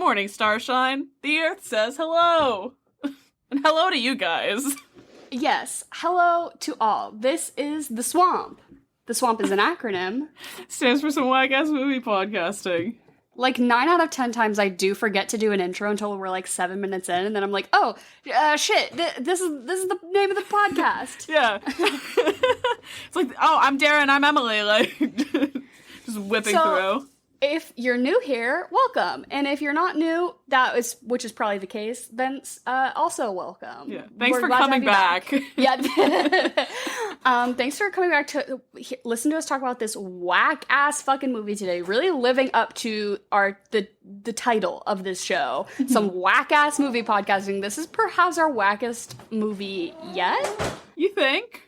morning, Starshine. The Earth says hello. And hello to you guys. Yes, hello to all. This is The Swamp. The Swamp is an acronym. Stands for some whack-ass movie podcasting. Like 9 out of 10 times I do forget to do an intro until we're like 7 minutes in, and then I'm like, oh, shit, this is the name of the podcast. Yeah. It's like, oh, I'm Darren, I'm Emily, like, just whipping through. If you're new here, welcome. And if you're not new, which is probably the case, then also welcome. Yeah. Thanks for coming back. Yeah. Thanks for coming back to listen to us talk about this whack-ass fucking movie today. Really living up to the title of this show. Some whack-ass movie podcasting. This is perhaps our wackest movie yet. You think?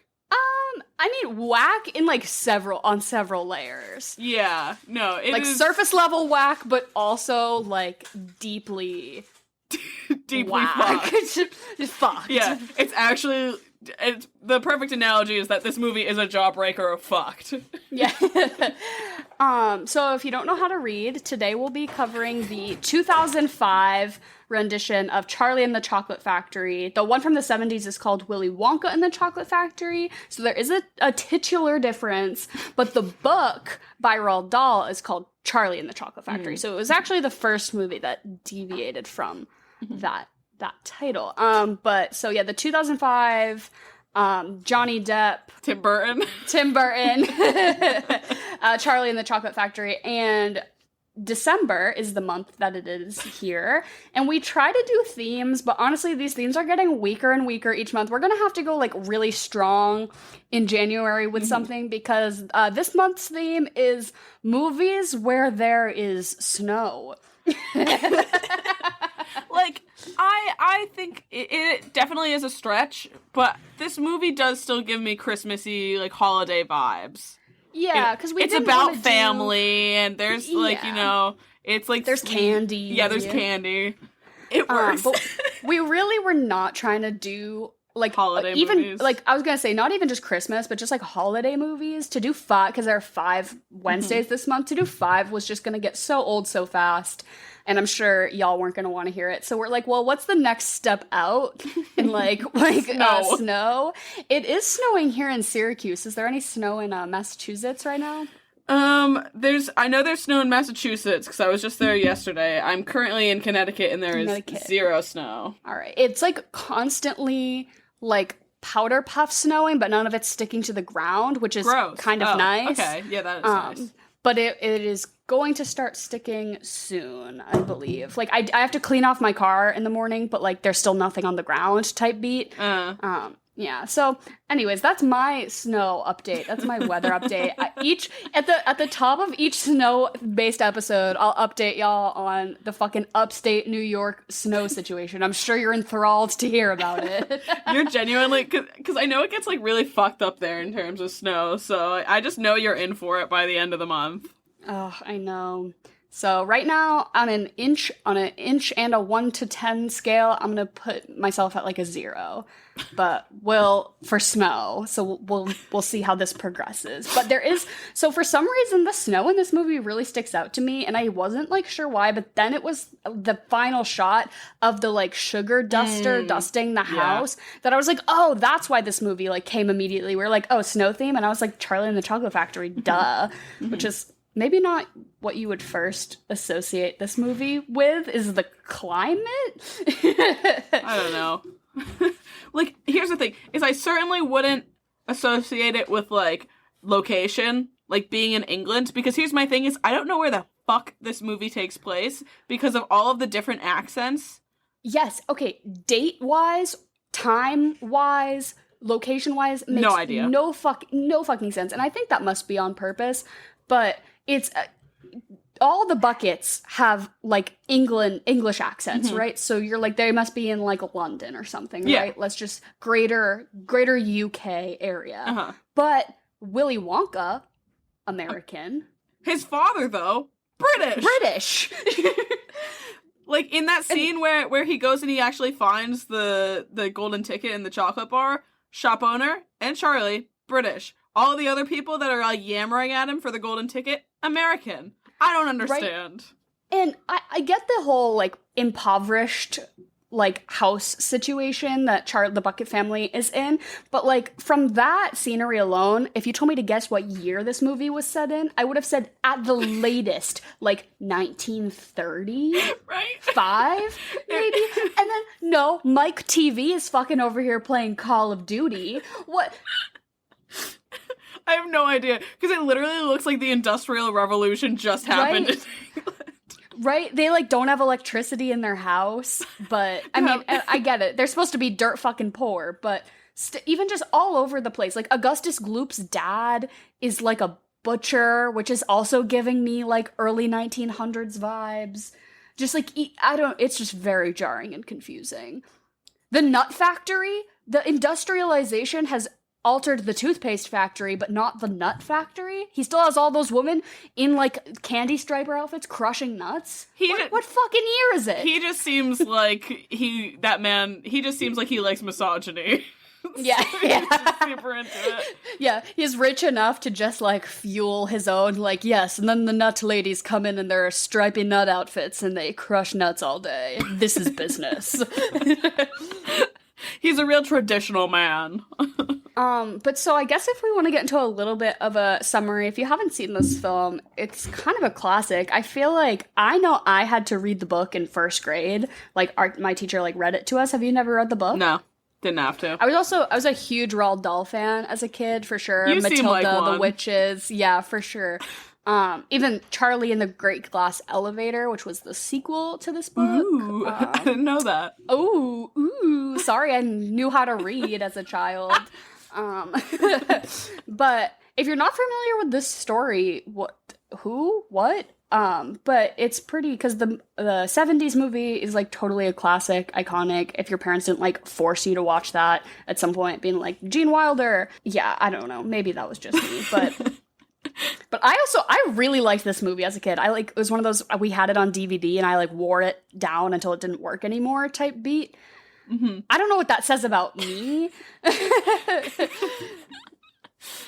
I mean, whack in on several layers. Yeah, no, it is surface level whack, but also deeply whack. Just fucked. Yeah, it's the perfect analogy is that this movie is a jawbreaker of fucked. Yeah. So if you don't know how to read, today we'll be covering the 2005 rendition of Charlie and the Chocolate Factory. The one from the 70s is called Willy Wonka and the Chocolate Factory. So there is a titular difference, but the book by Roald Dahl is called Charlie and the Chocolate Factory. So it was actually the first movie that deviated from that title. But so yeah, the 2005 Johnny Depp, Tim Burton, Charlie and the Chocolate Factory, and December is the month that it is here, and we try to do themes, but honestly these themes are getting weaker and weaker each month. We're gonna have to go really strong in January with something, because this month's theme is movies where there is snow. I think it definitely is a stretch, but this movie does still give me Christmassy, holiday vibes. Yeah, because it's about family, and there's it's there's candy. Yeah, there's candy. It works. But we really were not trying to do holiday even movies. I was gonna say not even just Christmas, but just holiday movies. To do 5, because there are 5 Wednesdays this month. To do 5 was just gonna get so old so fast. And I'm sure y'all weren't going to want to hear it. So we're like, well, what's the next step out in snow? It is snowing here in Syracuse. Is there any snow in Massachusetts right now? I know there's snow in Massachusetts because I was just there yesterday. I'm currently in Connecticut, and there is 0 snow. All right. It's constantly powder puff snowing, but none of it's sticking to the ground, which is kind of nice. Okay. Yeah, that is nice. But it is going to start sticking soon, I believe. I have to clean off my car in the morning, but there's still nothing on the ground type beat. Yeah. So, anyways, that's my snow update. That's my weather update. At the top of each snow-based episode, I'll update y'all on the fucking upstate New York snow situation. I'm sure you're enthralled to hear about it. You're genuinely, because I know it gets really fucked up there in terms of snow. So I just know you're in for it by the end of the month. Oh, I know. So right now, on an inch and a 1 to 10 scale, I'm gonna put myself at a 0. But for snow, so we'll see how this progresses. But for some reason, the snow in this movie really sticks out to me, and I wasn't sure why. But then it was the final shot of the sugar duster dusting the house that I was like, oh, that's why this movie came immediately. We were like, oh, snow theme, and I was like, Charlie and the Chocolate Factory, duh, which is. Maybe not what you would first associate this movie with is the climate. I don't know. Here's the thing, is I certainly wouldn't associate it with, location, being in England, because here's my thing is, I don't know where the fuck this movie takes place because of all of the different accents. Yes, okay, date-wise, time-wise, location-wise, makes no idea. No fucking sense, and I think that must be on purpose, but it's all the buckets have English accents, right? So you're they must be in London or something, right? Let's just greater UK area. But Willy Wonka, American. His father though, British. In that scene where he goes and he actually finds the golden ticket in the chocolate bar, shop owner and Charlie, British. All the other people that are yammering at him for the golden ticket, American. I don't understand. And I get the whole, like, impoverished, like, house situation that the Bucket family is in, but, like, from that scenery alone, if you told me to guess what year this movie was set in, I would have said at the latest, like, 1930? Right? 5, maybe? And then, no, Mike TV is fucking over here playing Call of Duty. What? I have no idea, because it literally looks like the Industrial Revolution just happened. Right? Right? They, like, don't have electricity in their house, but, I mean, I get it. They're supposed to be dirt fucking poor, but even just all over the place. Like, Augustus Gloop's dad is, like, a butcher, which is also giving me, like, early 1900s vibes. Just, like, it's just very jarring and confusing. The nut factory, the industrialization has altered the toothpaste factory, but not the nut factory. He still has all those women in, like, candy striper outfits crushing nuts. What fucking year is it? He just seems like he just seems like he likes misogyny. Yeah, so yeah. Super into it. Yeah, he's rich enough to just, like, fuel his own, like, yes, and then the nut ladies come in their stripy nut outfits and they crush nuts all day. This is business. He's a real traditional man. But so I guess if we want to get into a little bit of a summary, if you haven't seen this film, it's kind of a classic. I feel like I know I had to read the book in first grade. Like, my teacher, like, read it to us. Have you never read the book? No, didn't have to. I was a huge Roald Dahl fan as a kid, for sure. You Matilda, seem like one. the Witches, yeah, for sure. Even Charlie and the Great Glass Elevator, which was the sequel to this book. Ooh, I didn't know that. Ooh, sorry, I knew how to read as a child. But if you're not familiar with this story, what? But it's pretty, because the 70s movie is, like, totally a classic, iconic. If your parents didn't, like, force you to watch that at some point, being like, Gene Wilder. Yeah, I don't know. Maybe that was just me, but... But I really liked this movie as a kid. It was one of those, we had it on DVD and I, like, wore it down until it didn't work anymore type beat. Mm-hmm. I don't know what that says about me.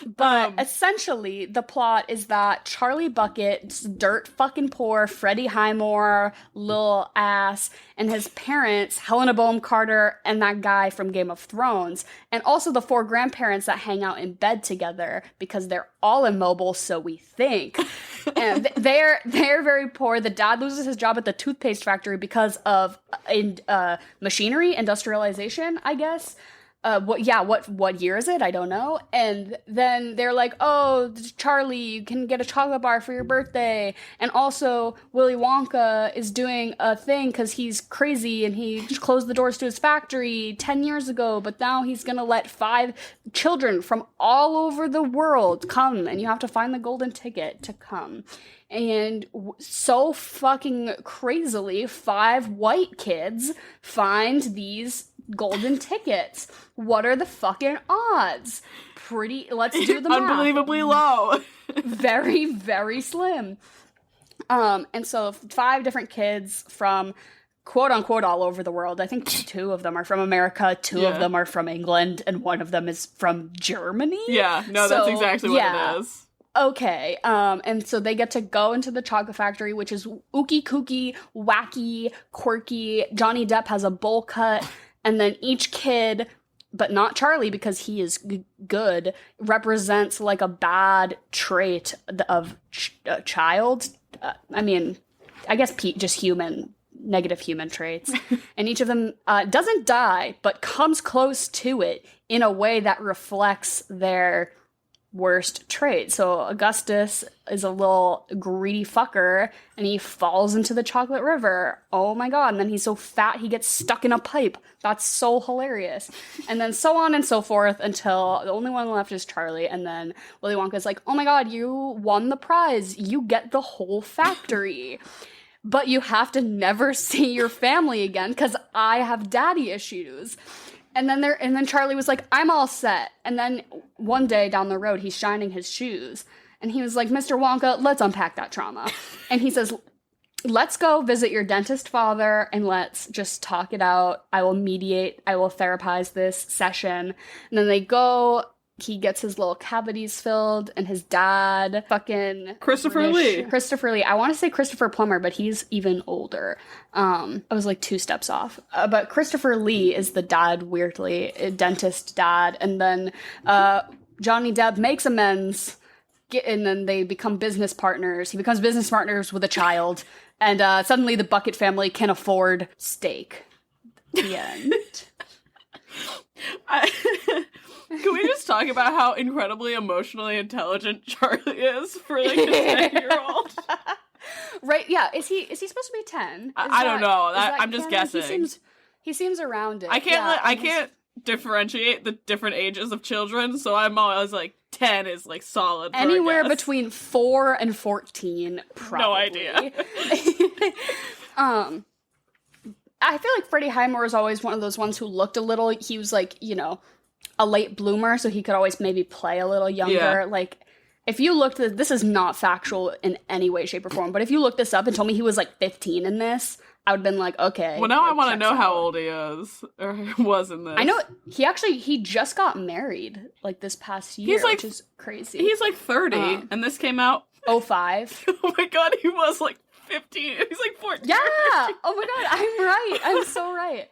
But essentially, the plot is that Charlie Bucket's dirt fucking poor Freddie Highmore little ass and his parents, Helena Bonham Carter, and that guy from Game of Thrones, and also the 4 grandparents that hang out in bed together because they're all immobile, so we think. And they're very poor. The dad loses his job at the toothpaste factory because of machinery, industrialization, I guess. What year is it? I don't know. And then they're like, oh, Charlie, you can get a chocolate bar for your birthday. And also, Willy Wonka is doing a thing because he's crazy and he closed the doors to his factory 10 years ago, but now he's going to let 5 children from all over the world come, and you have to find the golden ticket to come. And so fucking crazily, 5 white kids find these golden tickets. What are the fucking odds? Let's do the math. Unbelievably low. Very, very slim. And so 5 different kids from quote unquote all over the world. I think 2 of them are from America, 2 of them are from England, and 1 of them is from Germany. Yeah, no, that's exactly what it is. Okay, and so they get to go into the chocolate factory, which is ooky kooky, wacky, quirky. Johnny Depp has a bowl cut, and then each kid, but not Charlie because he is good, represents, like, a bad trait of a child. I mean, I guess just negative human traits. And each of them doesn't die, but comes close to it in a way that reflects their worst trait. So Augustus is a little greedy fucker and he falls into the chocolate river. Oh my god. And then he's so fat he gets stuck in a pipe. That's so hilarious. And then so on and so forth until the only one left is Charlie. And then Willy Wonka's like, oh my god, you won the prize. You get the whole factory. But you have to never see your family again because I have daddy issues. And then Charlie was like, I'm all set. And then one day down the road, he's shining his shoes. And he was like, Mr. Wonka, let's unpack that trauma. And he says, let's go visit your dentist father and let's just talk it out. I will mediate. I will therapize this session. And then they go he gets his little cavities filled, and his dad, fucking Christopher Lee. I want to say Christopher Plummer, but he's even older. I was like 2 steps off. But Christopher Lee is the dad, weirdly, a dentist dad. And then Johnny Depp makes amends, and then they become business partners. He becomes business partners with a child, and suddenly the Bucket family can afford steak. The end. Can we just talk about how incredibly emotionally intelligent Charlie is for like a 10-year-old? Right? Yeah. Is he supposed to be 10? I don't know. I'm just guessing. He seems around it. I can't differentiate the different ages of children, so I'm always like 10 is like solid. Anywhere between 4 and 14, probably. No idea. I feel like Freddie Highmore is always one of those ones who looked a little. He was like, a late bloomer, so he could always maybe play a little younger. Yeah. Like, if you looked at this is not factual in any way, shape, or form, but if you looked this up and told me he was like 15 in this, I would have been like, okay. Well, now I want to know how old he is, or was in this. I know, he just got married, like, this past year, which is crazy. He's like 30, and this came out... 05. Oh my god, he was like 15. He's like 14. Yeah! Oh my god, I'm right. I'm so right.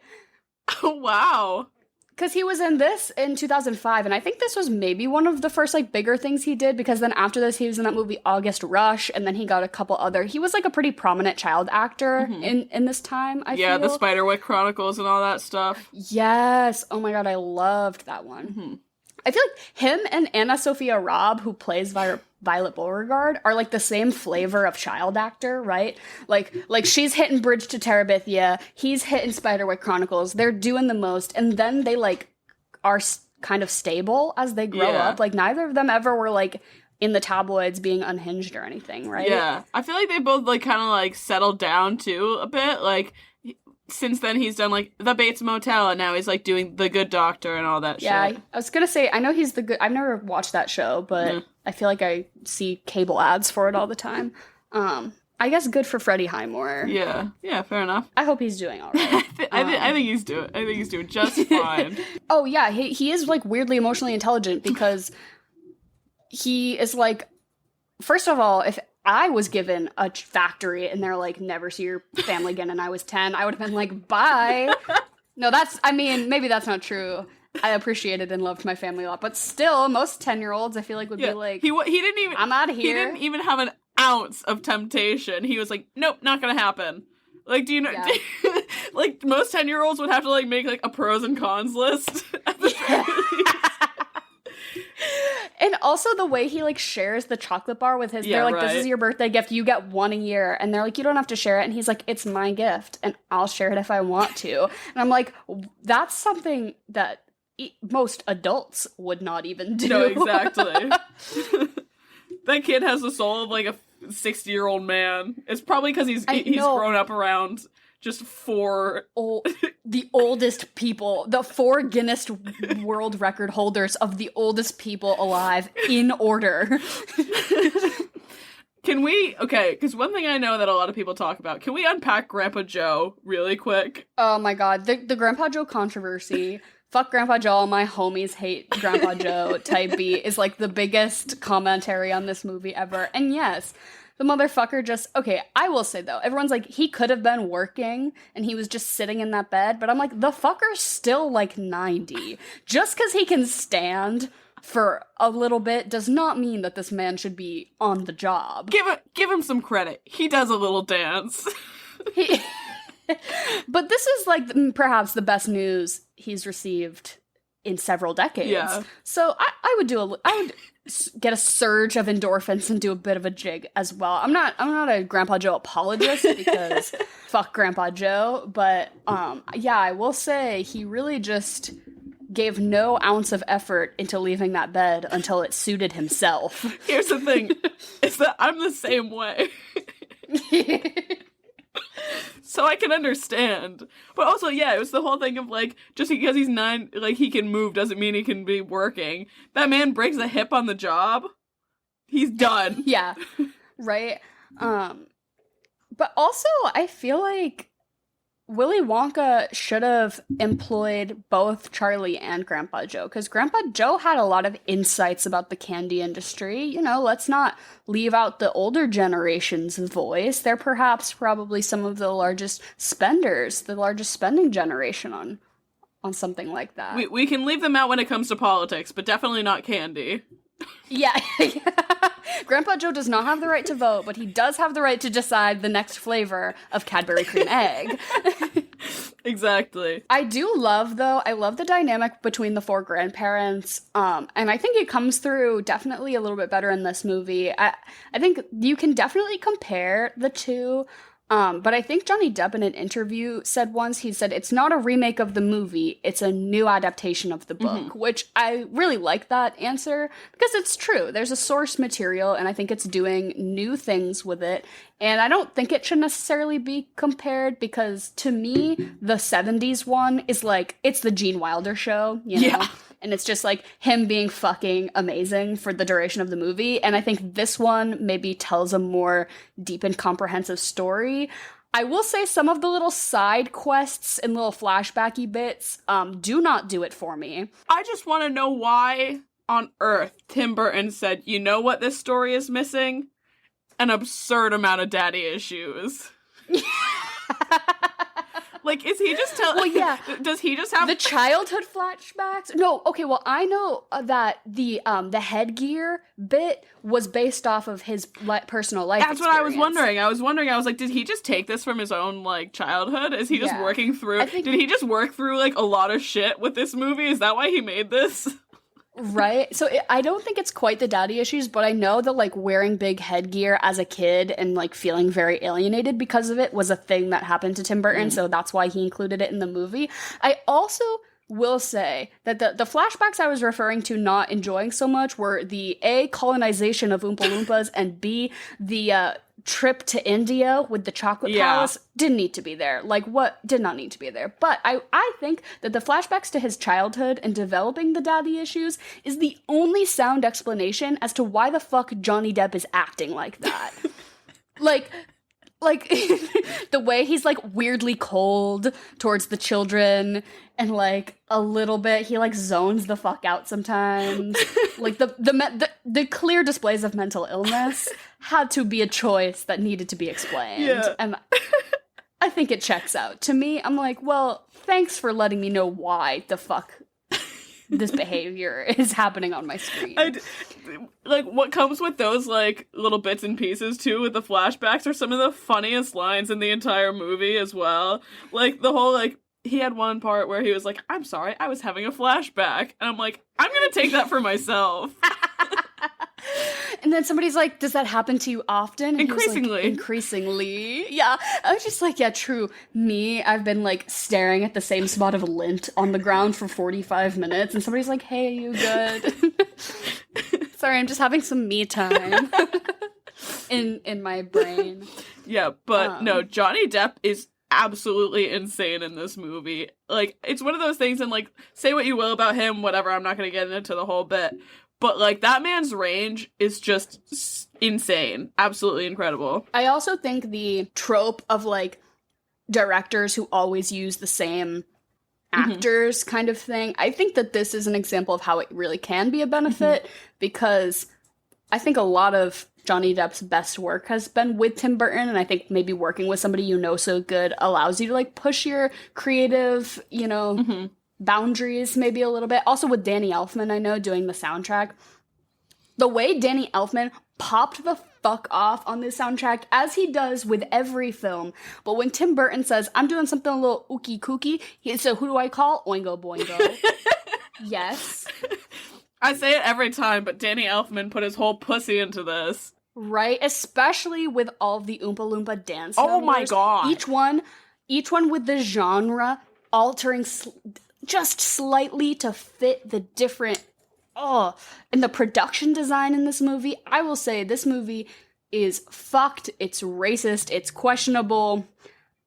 Oh, wow. Because he was in this in 2005, and I think this was maybe one of the first, like, bigger things he did, because then after this, he was in that movie August Rush, and then he got a couple other... He was, like, a pretty prominent child actor in this time, I feel. Yeah, the Spiderwick Chronicles and all that stuff. Yes. Oh my god, I loved that one. Mm-hmm. I feel like him and Anna Sophia Robb, who plays Violet Beauregard, are like the same flavor of child actor, right? Like she's hitting Bridge to Terabithia, he's hitting Spiderwick Chronicles. They're doing the most, and then they like are kind of stable as they grow up. Like neither of them ever were like in the tabloids being unhinged or anything, right? Yeah, I feel like they both like kind of like settled down too a bit. Like since then he's done like The Bates Motel, and now he's like doing The Good Doctor and all that shit. Yeah, I was gonna say, I know he's the good... I've never watched that show, but I feel like I see cable ads for it all the time. I guess good for Freddie Highmore. Yeah, fair enough. I hope he's doing all right. I think he's doing just fine. Oh yeah, he is like weirdly emotionally intelligent, because he is like, first of all, if I was given a factory and they're like, never see your family again, and I was 10, I would have been like, bye. No, maybe that's not true. I appreciated and loved my family a lot, but still, most 10-year-olds I feel like would be like, he didn't even, I'm out of here. He didn't even have an ounce of temptation. He was like, nope, not gonna happen. Like, do you know, like most 10-year-olds would have to like make like a pros and cons list at the very least. And also the way he like shares the chocolate bar with his, they're like, this is your birthday gift, you get one a year, and they're like, you don't have to share it, and he's like, it's my gift and I'll share it if I want to. And I'm like, that's something that most adults would not even do. No, exactly. That kid has the soul of like a 60-year-old man. It's probably because he's grown up around just the oldest people, the 4 Guinness World Record holders of the oldest people alive in order. Can we, because one thing I know that a lot of people talk about, can we unpack Grandpa Joe really quick? Oh my god, the Grandpa Joe controversy. Fuck Grandpa Joe, all my homies hate Grandpa Joe type beat is like the biggest commentary on this movie ever. And yes, the motherfucker just, I will say though, everyone's like, he could have been working and he was just sitting in that bed, but I'm like, the fucker's still like 90. Just because he can stand for a little bit does not mean that this man should be on the job. Give him some credit. He does a little dance. But this is like perhaps the best news he's received in several decades. Yeah. So I would get a surge of endorphins and do a bit of a jig as well. I'm not a Grandpa Joe apologist because fuck Grandpa Joe, but yeah, I will say he really just gave no ounce of effort into leaving that bed until it suited himself. Here's the thing, is that I'm the same way. So I can understand. But also, yeah, it was the whole thing of, like, just because he's 9, like, he can move doesn't mean he can be working. That man breaks a hip on the job, he's done. Yeah, right? But also, I feel like Willy Wonka should have employed both Charlie and Grandpa Joe, because Grandpa Joe had a lot of insights about the candy industry. You know, let's not leave out the older generation's voice. They're probably some of the largest spenders, the largest spending generation on something like that. We can leave them out when it comes to politics, but definitely not candy. Yeah. Grandpa Joe does not have the right to vote, but he does have the right to decide the next flavor of Cadbury Cream Egg. Exactly. I love the dynamic between the four grandparents, and I think it comes through definitely a little bit better in this movie. I think you can definitely compare the two. But I think Johnny Depp in an interview said once, he said, it's not a remake of the movie, it's a new adaptation of the book, which I really like that answer because it's true. There's a source material and I think it's doing new things with it. And I don't think it should necessarily be compared because to me, the 70s one is like, it's the Gene Wilder show, you know? Yeah. And it's just like him being fucking amazing for the duration of the movie. And I think this one maybe tells a more deep and comprehensive story. I will say some of the little side quests and little flashbacky bits do not do it for me. I just want to know why on earth Tim Burton said, you know what this story is missing? An absurd amount of daddy issues. Like, is he just telling... Well, yeah. Does he just have... The childhood flashbacks? No, okay, well, I know that the headgear bit was based off of his personal life That's what I was wondering. I was like, did he just take this from his own, like, childhood? Is he just working through... Did he just work through, like, a lot of shit with this movie? Is that why he made this? Right? So I don't think it's quite the daddy issues, but I know that, like, wearing big headgear as a kid and, like, feeling very alienated because of it was a thing that happened to Tim Burton, so that's why he included it in the movie. I also will say that the flashbacks I was referring to not enjoying so much were the A, colonization of Oompa Loompas, and B, the trip to India with the chocolate palace didn't need to be there. Like, what did not need to be there. But I think that the flashbacks to his childhood and developing the daddy issues is the only sound explanation as to why the fuck Johnny Depp is acting like that. like the way he's like weirdly cold towards the children and like a little bit he like zones the fuck out sometimes. Like the clear displays of mental illness had to be a choice that needed to be explained. Yeah. And I think it checks out. To me, I'm like, well, thanks for letting me know why the fuck this behavior is happening on my screen. Like, what comes with those, like, little bits and pieces, too, with the flashbacks are some of the funniest lines in the entire movie as well. Like, the whole, like, he had one part where he was like, I'm sorry, I was having a flashback. And I'm like, I'm gonna take that for myself. And then somebody's like, does that happen to you often? And increasingly. Like, increasingly. Yeah. I was just like, yeah, true. Me, I've been like staring at the same spot of lint on the ground for 45 minutes. And somebody's like, hey, are you good? Sorry, I'm just having some me time in my brain. Yeah, but no, Johnny Depp is absolutely insane in this movie. Like, it's one of those things, and like, say what you will about him, whatever, I'm not gonna get into the whole bit. But, like, that man's range is just insane. Absolutely incredible. I also think the trope of, like, directors who always use the same actors kind of thing, I think that this is an example of how it really can be a benefit, because I think a lot of Johnny Depp's best work has been with Tim Burton, and I think maybe working with somebody you know so good allows you to, like, push your creative, you know... boundaries maybe a little bit. Also with Danny Elfman, I know, doing the soundtrack. The way Danny Elfman popped the fuck off on this soundtrack, as he does with every film. But when Tim Burton says, I'm doing something a little ookie kooky, he said, who do I call? Oingo Boingo. Yes. I say it every time, but Danny Elfman put his whole pussy into this. Right? Especially with all the Oompa Loompa dance numbers. Oh my god. Each one with the genre altering just slightly to fit the different, and the production design in this movie. I will say this movie is fucked, it's racist, it's questionable,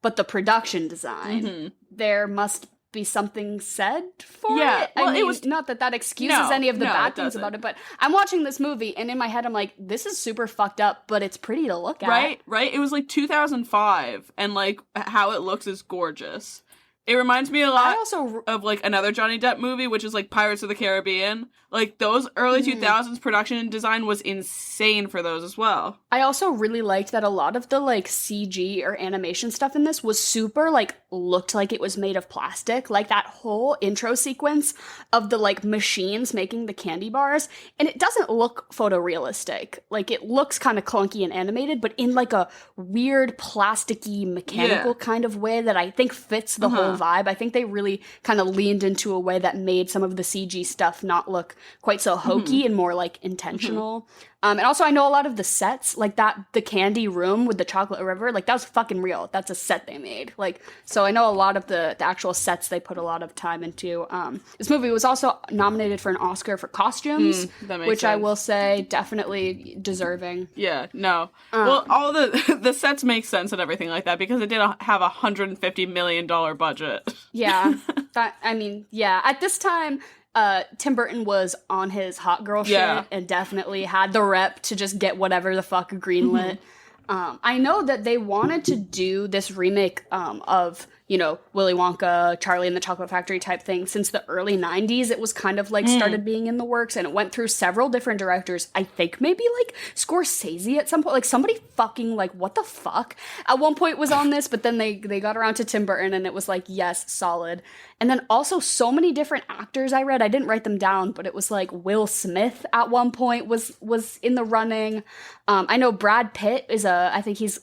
but the production design, there must be something said for Yeah, it. well, I mean, it was not that excuses No, any of the no, bad it things doesn't. about it, but I'm watching this movie and in my head I'm like, this is super fucked up, but it's pretty to look at. Right? It was like 2005, and like how it looks is gorgeous. It reminds me a lot of like another Johnny Depp movie, which is like Pirates of the Caribbean. Like those early 2000s production and design was insane for those as well. I also really liked that a lot of the like CG or animation stuff in this was super like looked like it was made of plastic. Like that whole intro sequence of the like machines making the candy bars, and it doesn't look photorealistic. Like it looks kind of clunky and animated, but in like a weird plasticky mechanical kind of way that I think fits the whole vibe. I think they really kind of leaned into a way that made some of the CG stuff not look quite so hokey and more like intentional. And also I know a lot of the sets, like the candy room with the chocolate river, like that was fucking real. That's a set they made. Like, so I know a lot of the actual sets they put a lot of time into. This movie was also nominated for an Oscar for costumes, which I will say definitely deserving. Yeah, no. Well, all the sets make sense and everything like that because it did have a $150 million budget. Yeah. At this time, Tim Burton was on his hot girl shit and definitely had the rep to just get whatever the fuck greenlit. I know that they wanted to do this remake of, Willy Wonka, Charlie and the Chocolate Factory type thing since the early 90s. It was kind of like started being in the works, and it went through several different directors. I think maybe like Scorsese at some point, like somebody fucking like what the fuck at one point was on this, but then they got around to Tim Burton and it was like, yes, solid. And then also so many different actors I read. I didn't write them down, but it was like Will Smith at one point was in the running. I know Brad Pitt I think he's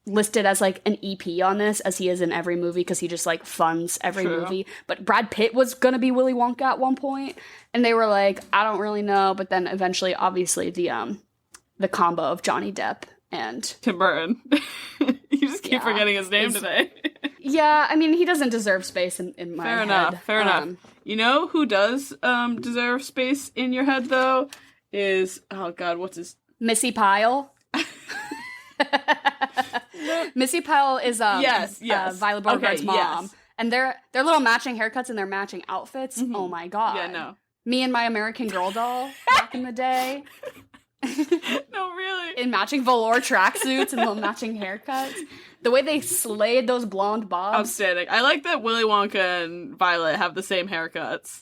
listed as like an EP on this, as he is in every movie because he just like funds every movie. But Brad Pitt was gonna be Willy Wonka at one point, and they were like, I don't really know. But then eventually, obviously, the combo of Johnny Depp and Tim Burton. You just keep forgetting his name today. Yeah, I mean, he doesn't deserve space in my head. Fair enough. You know who does deserve space in your head though? Is what's his Missy Pyle. Missy Pyle is Violet Beauregard's mom. Yes. And their little matching haircuts and their matching outfits. Oh my god. Yeah, no. Me and my American Girl doll back in the day. No, really. In matching velour tracksuits and little matching haircuts. The way they slayed those blonde bobs. Outstanding. I like that Willy Wonka and Violet have the same haircuts.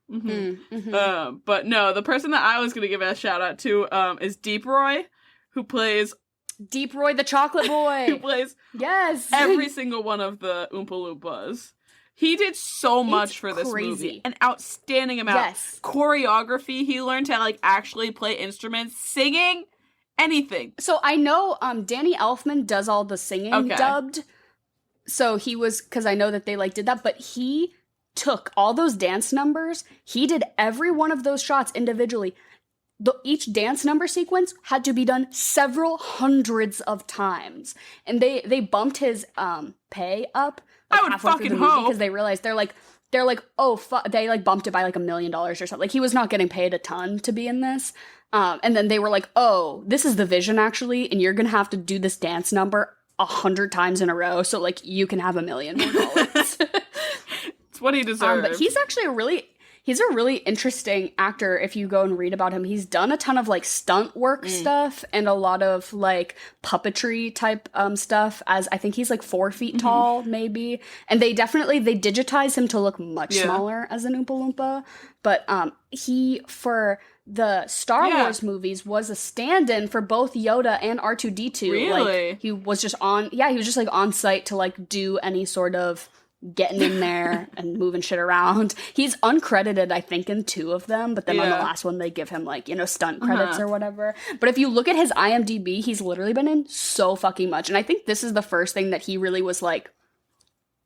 But no, the person that I was going to give a shout out to is Deep Roy, who plays Deep Roy the Chocolate Boy. who plays every single one of the Oompa Loompas. He did so much for this movie. An outstanding amount. Yes. Choreography. He learned to like actually play instruments, singing, anything. So I know Danny Elfman does all the singing dubbed. So he was, because I know that they like did that, but he took all those dance numbers. He did every one of those shots individually. Each dance number sequence had to be done several hundreds of times, and they bumped his pay up. Like, I would halfway fucking through the movie hope, because they realized they're like oh fuck, they like bumped it by like $1 million or something. Like he was not getting paid a ton to be in this, and then they were like, oh, this is the vision actually, and you're gonna have to do this dance number 100 times in a row, so like you can have $1 million more. It's what he deserves. But he's actually he's a really interesting actor if you go and read about him. He's done a ton of like stunt work stuff and a lot of like puppetry type stuff, as I think he's like 4 feet tall maybe. And they digitize him to look much smaller as an Oompa Loompa. But he, for the Star Wars movies, was a stand-in for both Yoda and R2-D2. Really? Like, he was just like on site to like do any sort of getting in there and moving shit around. He's uncredited, I think, in 2 of them, but then on the last one they give him like, stunt credits or whatever. But if you look at his IMDb, he's literally been in so fucking much. And I think this is the first thing that he really was like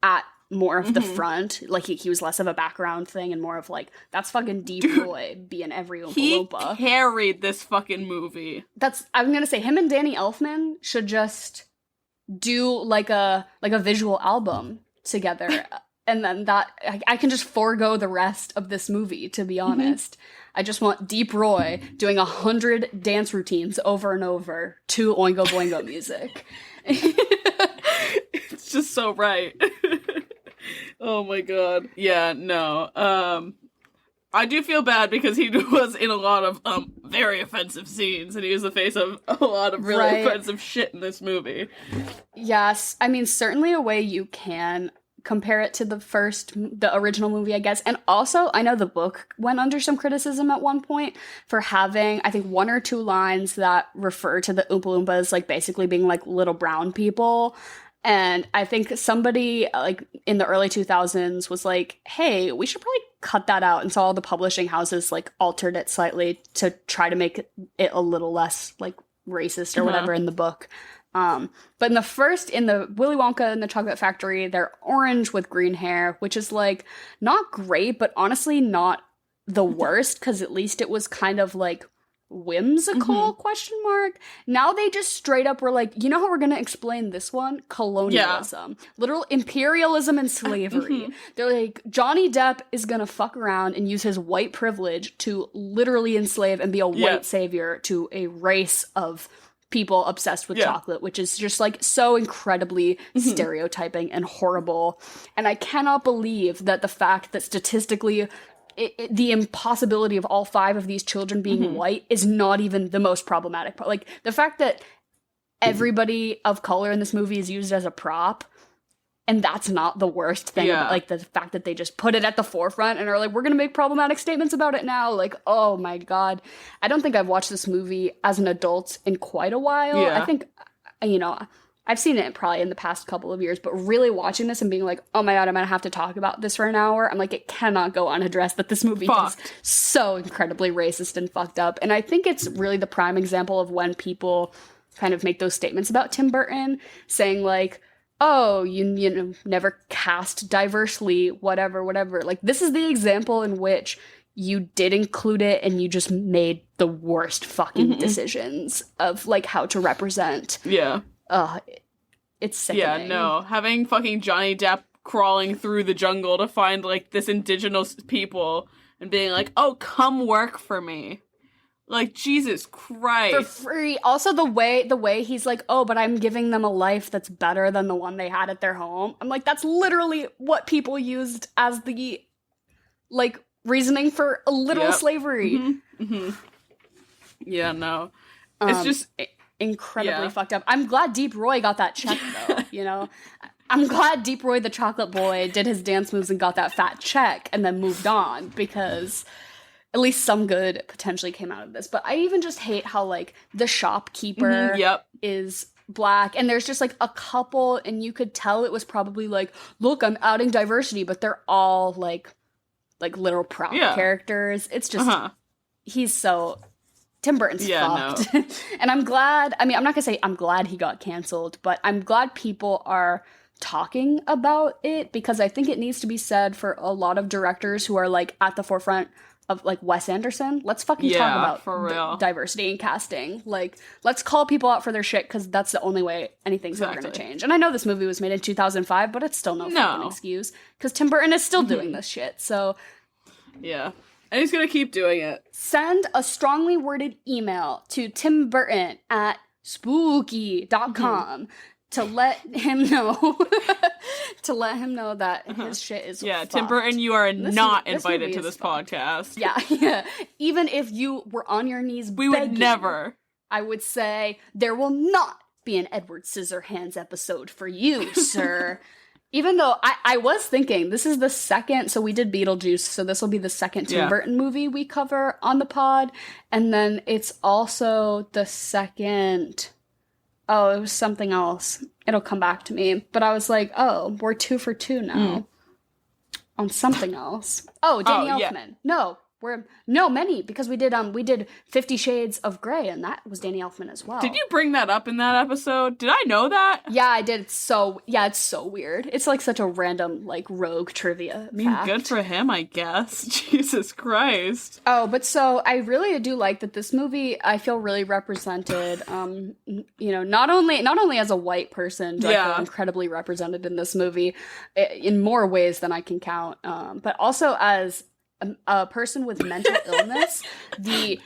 at more of the front. Like he was less of a background thing and more of like, that's fucking Deep Roy being every Oompa Loompa. He carried this fucking movie. I'm gonna say him and Danny Elfman should just do like a visual album together, and then that I can just forego the rest of this movie, to be honest. I just want Deep Roy doing 100 dance routines over and over to Oingo Boingo music. It's just so right. Oh my god. Yeah, no. I do feel bad because he was in a lot of very offensive scenes, and he was the face of a lot of really offensive shit in this movie. Yes, I mean, certainly a way you can compare it to the original movie, I guess. And also, I know the book went under some criticism at one point for having, I think, 1 or 2 lines that refer to the Oompa Loompas, like, basically being, like, little brown people. And I think somebody, like, in the early 2000s was like, hey, we should probably cut that out. And so all the publishing houses, like, altered it slightly to try to make it a little less, like, racist or whatever in the book. But in the Willy Wonka and the Chocolate Factory, they're orange with green hair, which is, like, not great, but honestly not the worst, because at least it was kind of, like, whimsical, question mark. Now they just straight up were like, you know how we're gonna explain this one? Colonialism. Literal imperialism and slavery. They're like, Johnny Depp is gonna fuck around and use his white privilege to literally enslave and be a white savior to a race of people obsessed with chocolate, which is just, like, so incredibly stereotyping and horrible. And I cannot believe that the fact that statistically the impossibility of all 5 of these children being white is not even the most problematic part. Like, the fact that everybody of color in this movie is used as a prop, and that's not the worst thing. About, like, the fact that they just put it at the forefront and are like, we're gonna make problematic statements about it now. Like, oh my god. I don't think I've watched this movie as an adult in quite a while. I think, you know, I've seen it probably in the past couple of years, but really watching this and being like, oh my god, I'm gonna have to talk about this for an hour. I'm like, it cannot go unaddressed that this movie is so incredibly racist and fucked up. And I think it's really the prime example of when people kind of make those statements about Tim Burton, saying like, oh, you know, never cast diversely, whatever. Like, this is the example in which you did include it and you just made the worst fucking decisions of, like, how to represent. It's sickening. Yeah, no. Having fucking Johnny Depp crawling through the jungle to find, like, this indigenous people and being like, oh, come work for me. Like, Jesus Christ. For free. Also, the way he's like, oh, but I'm giving them a life that's better than the one they had at their home. I'm like, that's literally what people used as the, like, reasoning for a literal slavery. Yeah, no. It's just incredibly fucked up. I'm glad Deep Roy got that check, though, you know? I'm glad Deep Roy, the chocolate boy, did his dance moves and got that fat check and then moved on, because at least some good potentially came out of this. But I even just hate how, like, the shopkeeper is black, and there's just, like, a couple, and you could tell it was probably like, look, I'm adding diversity, but they're all, like literal prop characters. It's just, he's so... Tim Burton's fucked. No. And I'm glad, I mean, I'm not gonna say I'm glad he got canceled, but I'm glad people are talking about it, because I think it needs to be said for a lot of directors who are, like, at the forefront of, like, Wes Anderson. Let's fucking talk about for real. Diversity in casting. Like, let's call people out for their shit, because that's the only way anything's ever gonna change. And I know this movie was made in 2005, but it's still no fucking excuse, because Tim Burton is still doing this shit, so... Yeah. And he's gonna keep doing it. Send a strongly worded email to Tim Burton at spooky.com to let him know that his shit is fucked. Tim Burton, you are not invited to this podcast. Yeah. Even if you were on your knees we would never. I would say there will not be an Edward Scissorhands episode for you, sir. Even though I was thinking, this is the second, so we did Beetlejuice, so this will be the second Tim Burton movie we cover on the pod. And then it's also the second, it was something else. It'll come back to me. But I was like, oh, we're 2 for 2 now. On something else. Oh, Danny Elfman. Yeah. No, many, because we did 50 Shades of Grey, and that was Danny Elfman as well. Did you bring that up in that episode? Did I know that? Yeah, I did. It's so weird. It's like such a random, like, rogue trivia fact. Good for him, I guess. Jesus Christ. Oh, but so I really do like that this movie, I feel really represented, you know, not only as a white person do I feel incredibly represented in this movie in more ways than I can count, but also as a person with mental illness. The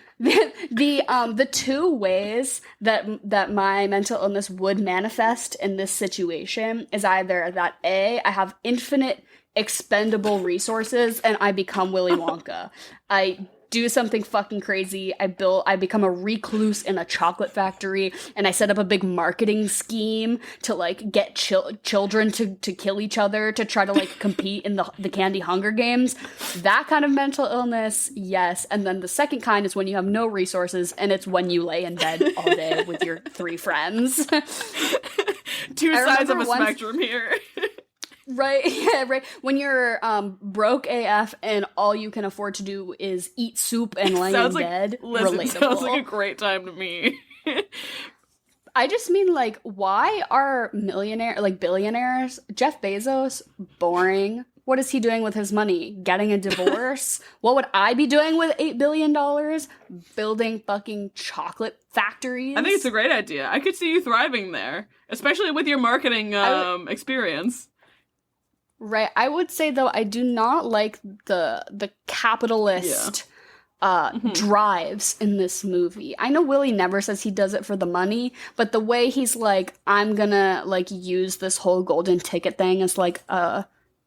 2 ways that my mental illness would manifest in this situation is either that A, I have infinite expendable resources and I become Willy Wonka. I do something fucking crazy. I become a recluse in a chocolate factory, and I set up a big marketing scheme to like get children to kill each other to try to like compete in the candy Hunger Games. That kind of mental illness, yes. And then the second kind is when you have no resources, and it's when you lay in bed all day with your 3 friends. Two sides of a spectrum here. Right, yeah, right. When you're broke AF and all you can afford to do is eat soup and lay in bed, relatable. Sounds like a great time to me. I just mean, like, why are billionaires, Jeff Bezos, boring? What is he doing with his money? Getting a divorce? What would I be doing with $8 billion? Building fucking chocolate factories? I think it's a great idea. I could see you thriving there, especially with your marketing experience. Right. I would say, though, I do not like the capitalist drives in this movie. I know Willie never says he does it for the money, but the way he's like, I'm gonna like use this whole golden ticket thing is like,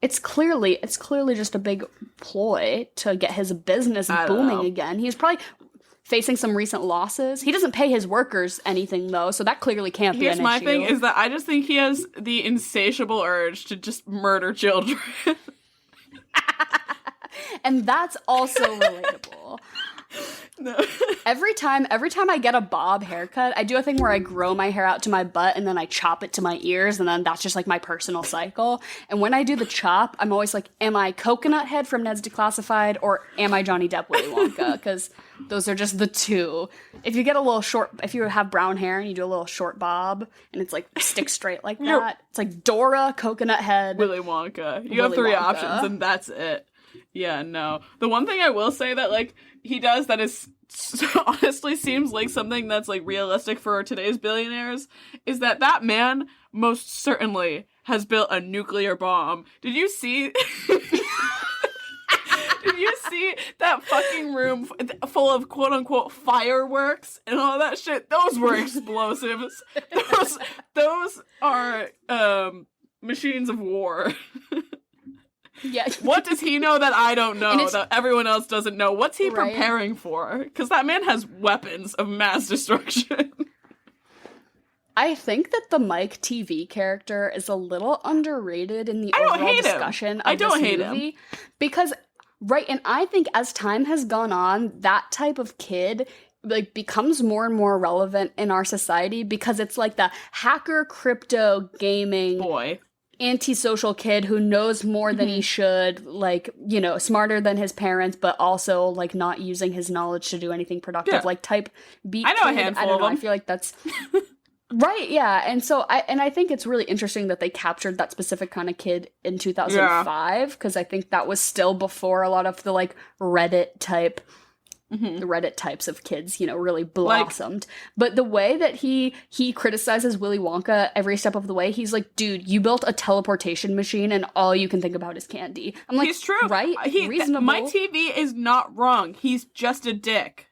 it's clearly just a big ploy to get his business booming again. He's probably facing some recent losses. He doesn't pay his workers anything, though, so that clearly can't be an issue. Here's my thing, is that I just think he has the insatiable urge to just murder children. And that's also relatable. No. Every time I get a bob haircut, I do a thing where I grow my hair out to my butt and then I chop it to my ears, and then that's just like my personal cycle. And when I do the chop, I'm always like, am I Coconut Head from Ned's Declassified, or am I Johnny Depp Willy Wonka? Because those are just the two. If you get a little short, if you have brown hair and you do a little short bob and it's like stick straight like that, it's like Dora, Coconut Head, Willy Wonka. You have 3 options and that's it. Yeah, no. The one thing I will say that, like, he does that is honestly seems like something that's, like, realistic for today's billionaires is that man most certainly has built a nuclear bomb. Did you see... Did you see that fucking room full of quote-unquote fireworks and all that shit? Those were explosives. Those are machines of war. Yeah. What does he know that I don't know, that everyone else doesn't know? What's he preparing for? Because that man has weapons of mass destruction. I think that the Mike TV character is a little underrated in the overall discussion of this movie. Because, right, and I think as time has gone on, that type of kid like becomes more and more relevant in our society because it's like the hacker, crypto, gaming boy, antisocial kid who knows more than he should, like, you know, smarter than his parents, but also like not using his knowledge to do anything productive, like type beat. I know a handful of them. I feel like that's right, yeah. And so I think it's really interesting that they captured that specific kind of kid in 2005 because I think that was still before a lot of the like Reddit type. The Reddit types of kids, you know, really blossomed. But the way that he criticizes Willy Wonka every step of the way, he's like, dude, you built a teleportation machine and all you can think about is candy. I'm like, he's true. Right? Reasonable. My TV is not wrong. He's just a dick.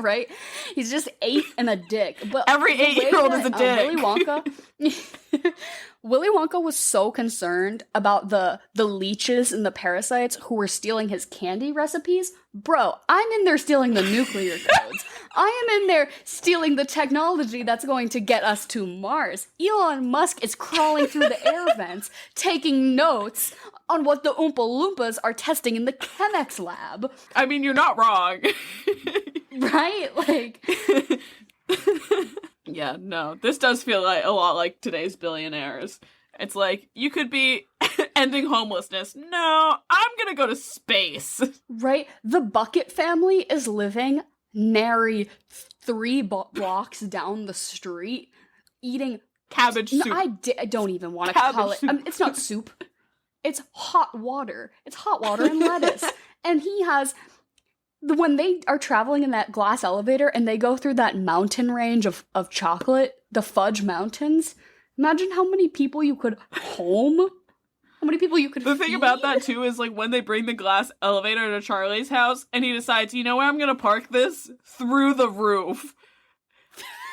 Right? He's just 8 and a dick. But every 8-year-old is a dick. Willy Wonka was so concerned about the leeches and the parasites who were stealing his candy recipes. Bro, I'm in there stealing the nuclear codes. I am in there stealing the technology that's going to get us to Mars. Elon Musk is crawling through the air vents, taking notes on what the Oompa Loompas are testing in the Chemex lab. I mean, you're not wrong. Right? Like... Yeah, no. This does feel like a lot like today's billionaires. It's like, you could be ending homelessness. No, I'm gonna go to space. Right? The Bucket family is living nary 3 blocks down the street, eating cabbage soup. I don't even want to call it. It's not soup. It's hot water. It's hot water and lettuce. And he has... When they are traveling in that glass elevator and they go through that mountain range of chocolate, the Fudge Mountains, imagine how many people you could home. How many people you could The thing about that, too, is, like, when they bring the glass elevator to Charlie's house and he decides, you know where I'm going to park this? Through the roof.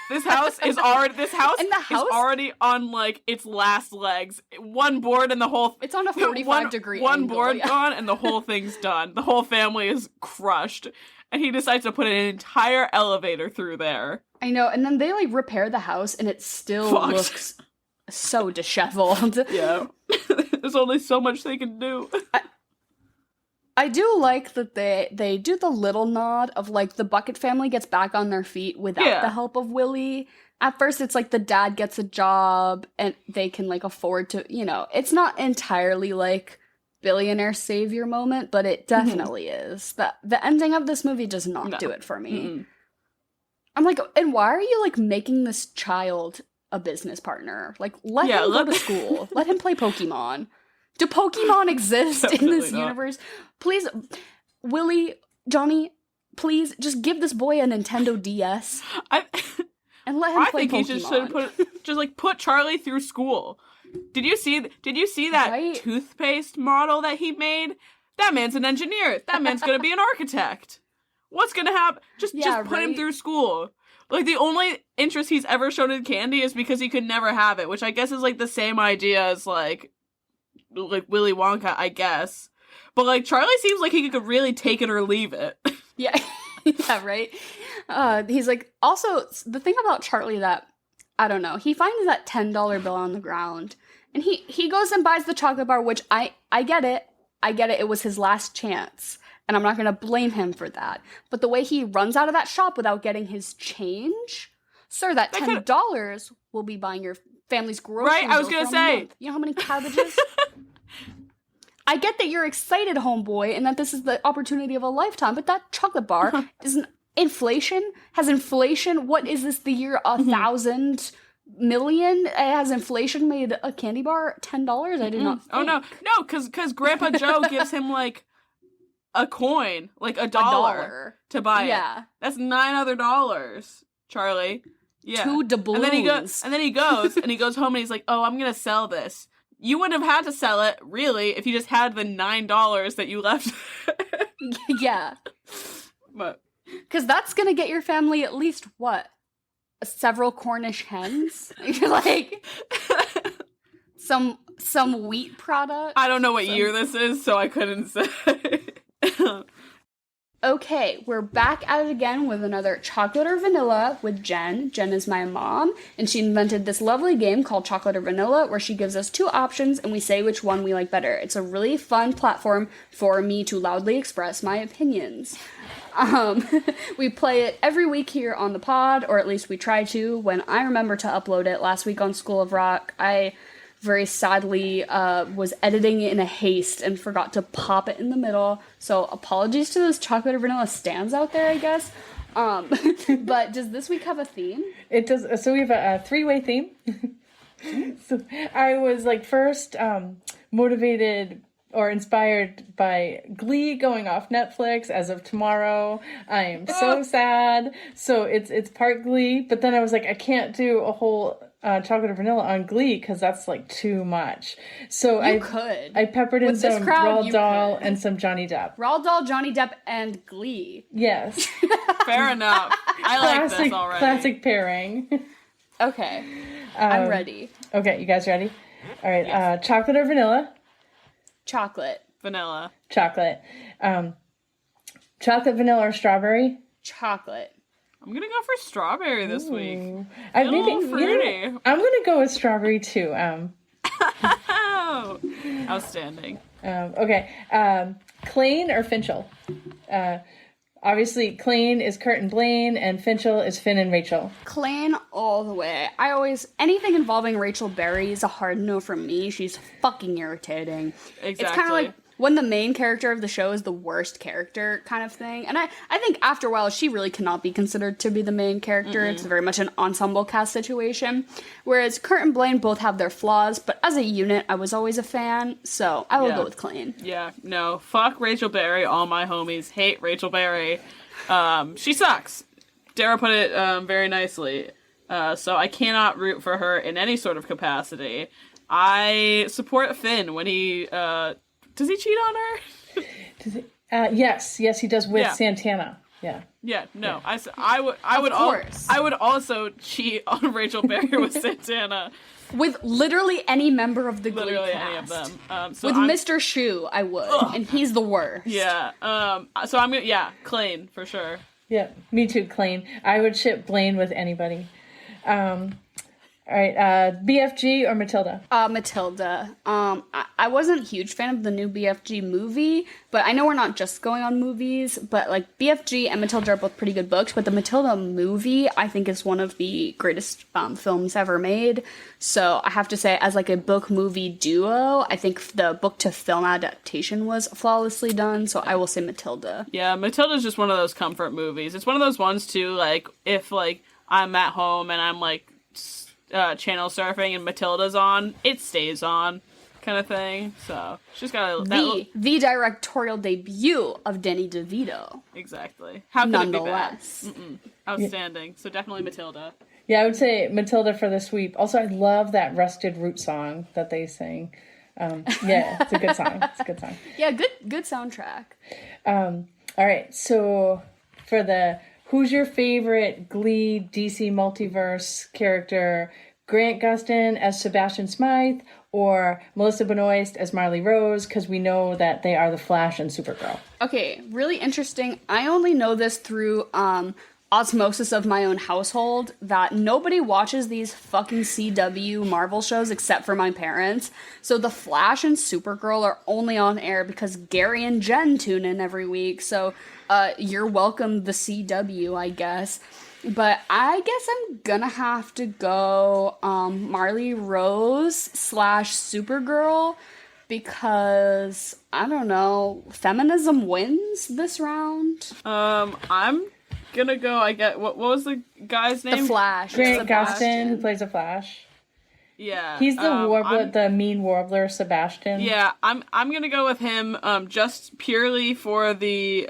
This house is already And the house is already on like its last legs. One board and the whole it's on a 45-degree one angle, board yeah. gone and the whole thing's done. The whole family is crushed. And he decides to put an entire elevator through there. I know, and then they like repair the house and it still Fucked. looks so disheveled. Yeah. There's only so much they can do. I do like that they do the little nod of like the Bucket family gets back on their feet without the help of Willie. At first it's like the dad gets a job and they can like afford to, it's not entirely like billionaire savior moment, but it definitely is. The ending of this movie does not do it for me. Mm-mm. I'm like, and why are you like making this child a business partner? Like let him go to school. Let him play Pokemon. Do Pokemon exist in this universe? Please, Willie, Johnny, please just give this boy a Nintendo DS and let him play Pokemon. I think he should put Charlie through school. Did you see that toothpaste model that he made? That man's an engineer. That man's gonna be an architect. What's gonna happen? Just put him through school. Like, the only interest he's ever shown in candy is because he could never have it, which I guess is, like, the same idea as, like Willy Wonka, I guess. But, like, Charlie seems like he could really take it or leave it. Yeah. Yeah, right? He's, like, also, the thing about Charlie that, I don't know, he finds that $10 bill on the ground, and he goes and buys the chocolate bar, which I get it. I get it. It was his last chance. And I'm not going to blame him for that. But the way he runs out of that shop without getting his change, sir, that $10 will be buying your family's groceries. Right, I was going to say. You know how many cabbages? I get that you're excited, homeboy, and that this is the opportunity of a lifetime, but that chocolate bar isn't inflation. Has inflation, what is this, the year 1,000 million? Has inflation made a candy bar $10? I did not think. Oh, no, because Grandpa Joe gives him, like, a coin, like a dollar to buy it. Yeah. That's $9 other, Charlie. Yeah. 2 doubloons. And then he goes home and he's like, oh, I'm gonna sell this. You wouldn't have had to sell it, really, if you just had the $9 that you left. Yeah. But because that's gonna get your family at least what? Several Cornish hens? Like some wheat product? I don't know what year this is, so I couldn't say. Okay, we're back at it again with another chocolate or vanilla with Jen. Jen is my mom, and she invented this lovely game called Chocolate or Vanilla, where she gives us 2 options and we say which one we like better. It's a really fun platform for me to loudly express my opinions. We play it every week here on the pod, or at least we try to. When I remember to upload it last week on School of Rock, I very sadly was editing in a haste and forgot to pop it in the middle. So apologies to those chocolate or vanilla stands out there, I guess. But does this week have a theme? It does. So we have a 3-way theme. So I was like first motivated or inspired by Glee going off Netflix as of tomorrow. I am so sad. So it's part Glee, but then I was like, I can't do a whole chocolate or vanilla on Glee because that's like too much. So I peppered in some Roald Dahl and some Johnny Depp. Roald Dahl, Johnny Depp, and Glee. Yes. Fair enough. I like this already. Classic pairing. Okay. I'm ready. Okay, you guys ready? All right. Yes. Chocolate or vanilla? Chocolate. Vanilla. Chocolate. Chocolate, vanilla, or strawberry? Chocolate. I'm gonna go for strawberry this week. Fruity. I'm gonna go with strawberry too. Outstanding. Okay. Klain or Finchel? Obviously, Klain is Kurt and Blaine, and Finchel is Finn and Rachel. Klain all the way. Anything involving Rachel Berry is a hard no from me. She's fucking irritating. Exactly. It's kind of like when the main character of the show is the worst character kind of thing. And I think after a while, she really cannot be considered to be the main character. Mm-mm. It's very much an ensemble cast situation. Whereas Kurt and Blaine both have their flaws, but as a unit, I was always a fan, so I will go with Klain. Yeah, no, fuck Rachel Berry. All my homies hate Rachel Berry. She sucks. Dara put it very nicely. So I cannot root for her in any sort of capacity. I support Finn when he... does he cheat on her? Yes, he does with Santana. Yeah. Yeah, no, Yeah. I would course. I would also cheat on Rachel Berry with Santana. With literally any member of the Glee Literally cast. any of them. So With I'm, Mr. Shu, I would, and he's the worst. Yeah. So I'm gonna Klain for sure. Yeah, me too, Klain. I would ship Blaine with anybody. All right, BFG or Matilda? Matilda. I wasn't a huge fan of the new BFG movie, but I know we're not just going on movies, but like BFG and Matilda are both pretty good books, but the Matilda movie I think is one of the greatest films ever made. So I have to say, as like a book movie duo, I think the book to film adaptation was flawlessly done, so I will say Matilda. Yeah, Matilda's just one of those comfort movies. It's one of those ones too, like if like I'm at home and I'm like channel surfing and Matilda's on, it stays on, kind of thing. So she's got the directorial debut of Danny DeVito. Exactly. How could Nonetheless. it be bad? Outstanding. So definitely Matilda. Yeah, I would say Matilda for the sweep. Also, I love that Rusted Root song that they sing. Yeah, it's a good song. It's a good song. Yeah, good soundtrack. All right, so for the who's your favorite Glee DC multiverse character? Grant Gustin as Sebastian Smythe or Melissa Benoist as Marley Rose? Because we know that they are the Flash and Supergirl. Okay, really interesting. I only know this through osmosis of my own household, that nobody watches these fucking CW Marvel shows except for my parents. So The Flash and Supergirl are only on air because Gary and Jen tune in every week. So you're welcome, the CW, I guess. But I guess I'm gonna have to go Marley Rose / Supergirl, because, I don't know, feminism wins this round. I'm gonna go, what was the guy's name? The Flash. Grant Gustin, who plays the Flash. Yeah. He's the the mean warbler, Sebastian. Yeah, I'm gonna go with him, just purely for the,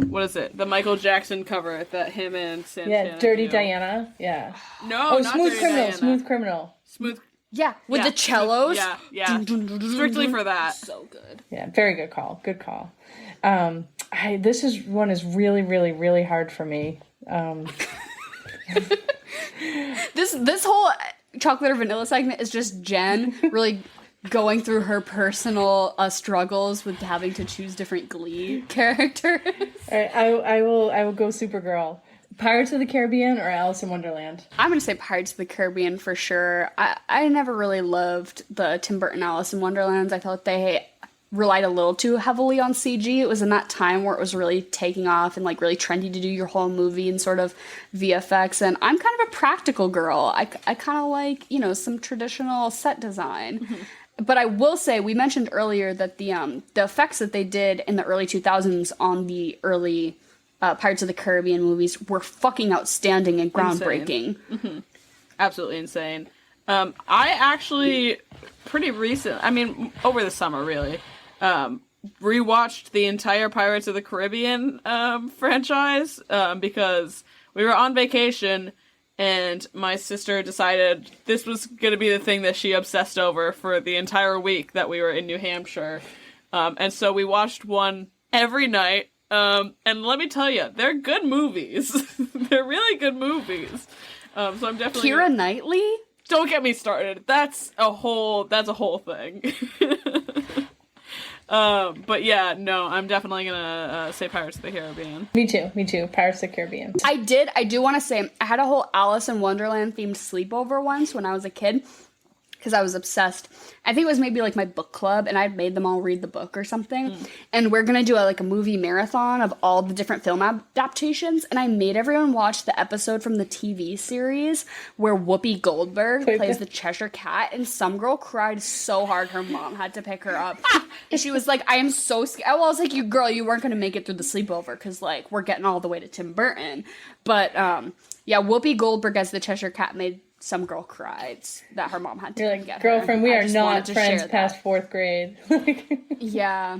what is it? The Michael Jackson cover that him and Santana Yeah, Dirty do. Diana. Yeah. No, not Smooth Dirty Criminal. Diana. Smooth Criminal. Smooth. Yeah, with Yeah. the cellos. Yeah. Strictly for that. So good. Yeah, very good call. Good call. One is really, really, really hard for me. This whole chocolate or vanilla segment is just Jen really going through her personal struggles with having to choose different Glee characters. All right, I will go Supergirl. Pirates of the Caribbean or Alice in Wonderland? I'm gonna say Pirates of the Caribbean for sure. I never really loved the Tim Burton Alice in Wonderlands. I felt they relied a little too heavily on CG. It was in that time where it was really taking off and like really trendy to do your whole movie in sort of VFX. And I'm kind of a practical girl. I kind of like, some traditional set design. Mm-hmm. But I will say, we mentioned earlier that the effects that they did in the early 2000s on the early Pirates of the Caribbean movies were fucking outstanding and groundbreaking. Mm-hmm. Absolutely insane. I actually pretty recent, over the summer really, rewatched the entire Pirates of the Caribbean franchise because we were on vacation and my sister decided this was going to be the thing that she obsessed over for the entire week that we were in New Hampshire. And so we watched one every night. And let me tell you, they're good movies. They're really good movies. So I'm definitely Keira Knightley? Don't get me started. That's a whole thing. But yeah, no, I'm definitely gonna say Pirates of the Caribbean. Me too. Pirates of the Caribbean. I do want to say, I had a whole Alice in Wonderland themed sleepover once when I was a kid, because I was obsessed. I think it was maybe like my book club, and I'd made them all read the book or something. And we're gonna do a movie marathon of all the different film adaptations. And I made everyone watch the episode from the TV series where Whoopi Goldberg plays the Cheshire Cat, and some girl cried so hard her mom had to pick her up. And she was like, "I am so scared." Well, I was like, you weren't gonna make it through the sleepover because we're getting all the way to Tim Burton." But yeah, Whoopi Goldberg as the Cheshire Cat made some girl cried that her mom had to You're get girlfriend, her. we are not friends past 4th grade. Yeah.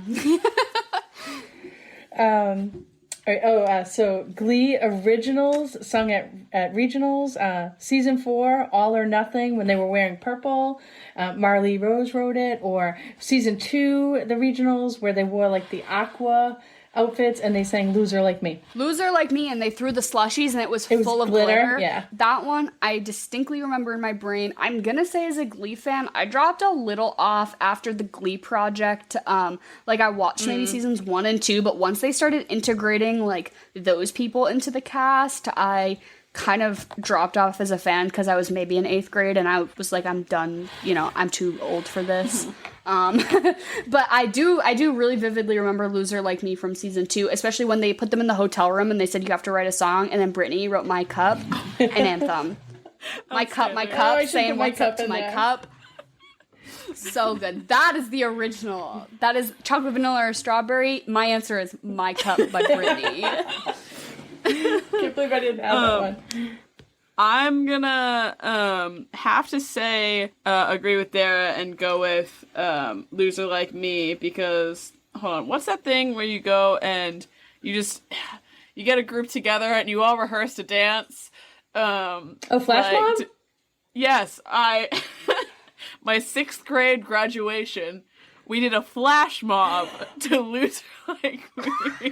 So Glee originals sung at regionals, season 4, All or Nothing, when they were wearing purple. Marley Rose wrote it. Or season 2, the regionals, where they wore the aqua outfits, and they sang "Loser Like Me." Loser Like Me, and they threw the slushies, and it was full of glitter. Yeah. That one, I distinctly remember in my brain. I'm gonna say as a Glee fan, I dropped a little off after the Glee project. Like, I watched maybe seasons 1 and 2, but once they started integrating, like, those people into the cast, I kind of dropped off as a fan because I was maybe in 8th grade, and I was like, I'm done, I'm too old for this. But I do really vividly remember Loser Like Me from season 2, especially when they put them in the hotel room and they said you have to write a song, and then Brittany wrote My Cup, an anthem. My cup, saying what's up to my cup. So good. That is the original. That is chocolate, vanilla, or strawberry. My answer is My Cup by Brittany. Can't believe I didn't have that one. I'm gonna have to say agree with Dara and go with Loser Like Me, because hold on, what's that thing where you go and you get a group together and you all rehearse to dance? Flash mob? Yes, my 6th grade graduation, we did a flash mob to Loser Like Me.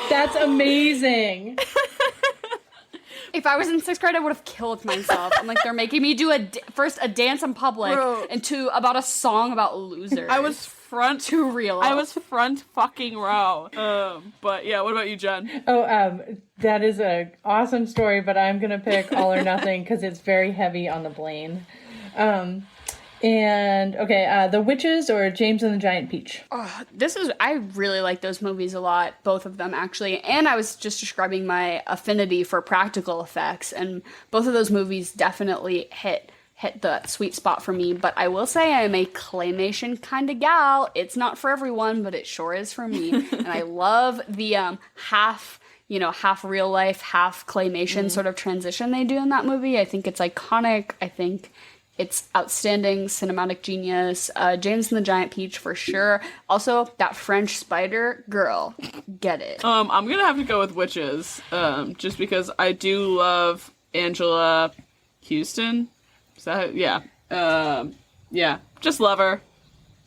That's amazing. If I was in 6th grade, I would have killed myself. I'm like, they're making me do first a dance in public, Bro. and 2 about a song about losers. I was too real. I was front fucking row. But yeah, what about you, Jen? That is a awesome story, but I'm gonna pick All or Nothing because it's very heavy on the Blaine. The Witches or James and the Giant Peach? I really like those movies a lot, both of them actually, and I was just describing my affinity for practical effects, and both of those movies definitely hit the sweet spot for me. But I will say I'm a claymation kind of gal. It's not for everyone, but it sure is for me. And I love the half real life, half claymation sort of transition they do in that movie. I think it's iconic. I think it's outstanding cinematic genius. James and the Giant Peach for sure. Also, that French spider, girl, get it. I'm gonna have to go with Witches, just because I do love Angela Houston. Yeah, just love her.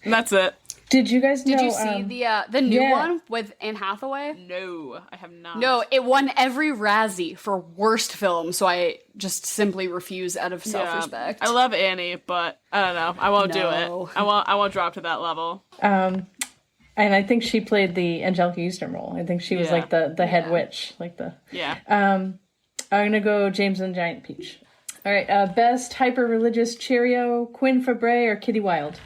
And that's it. Did you guys know? Did you see the new one with Anne Hathaway? No, I have not. No, it won every Razzie for worst film, so I just simply refuse out of self-respect. I love Annie, but I don't know. I won't do it. I won't drop to that level. And I think she played the Angelica Houston role. I think she was like the head witch, I'm gonna go James and the Giant Peach. All right, best hyper-religious Cheerio, Quinn Fabray or Kitty Wilde?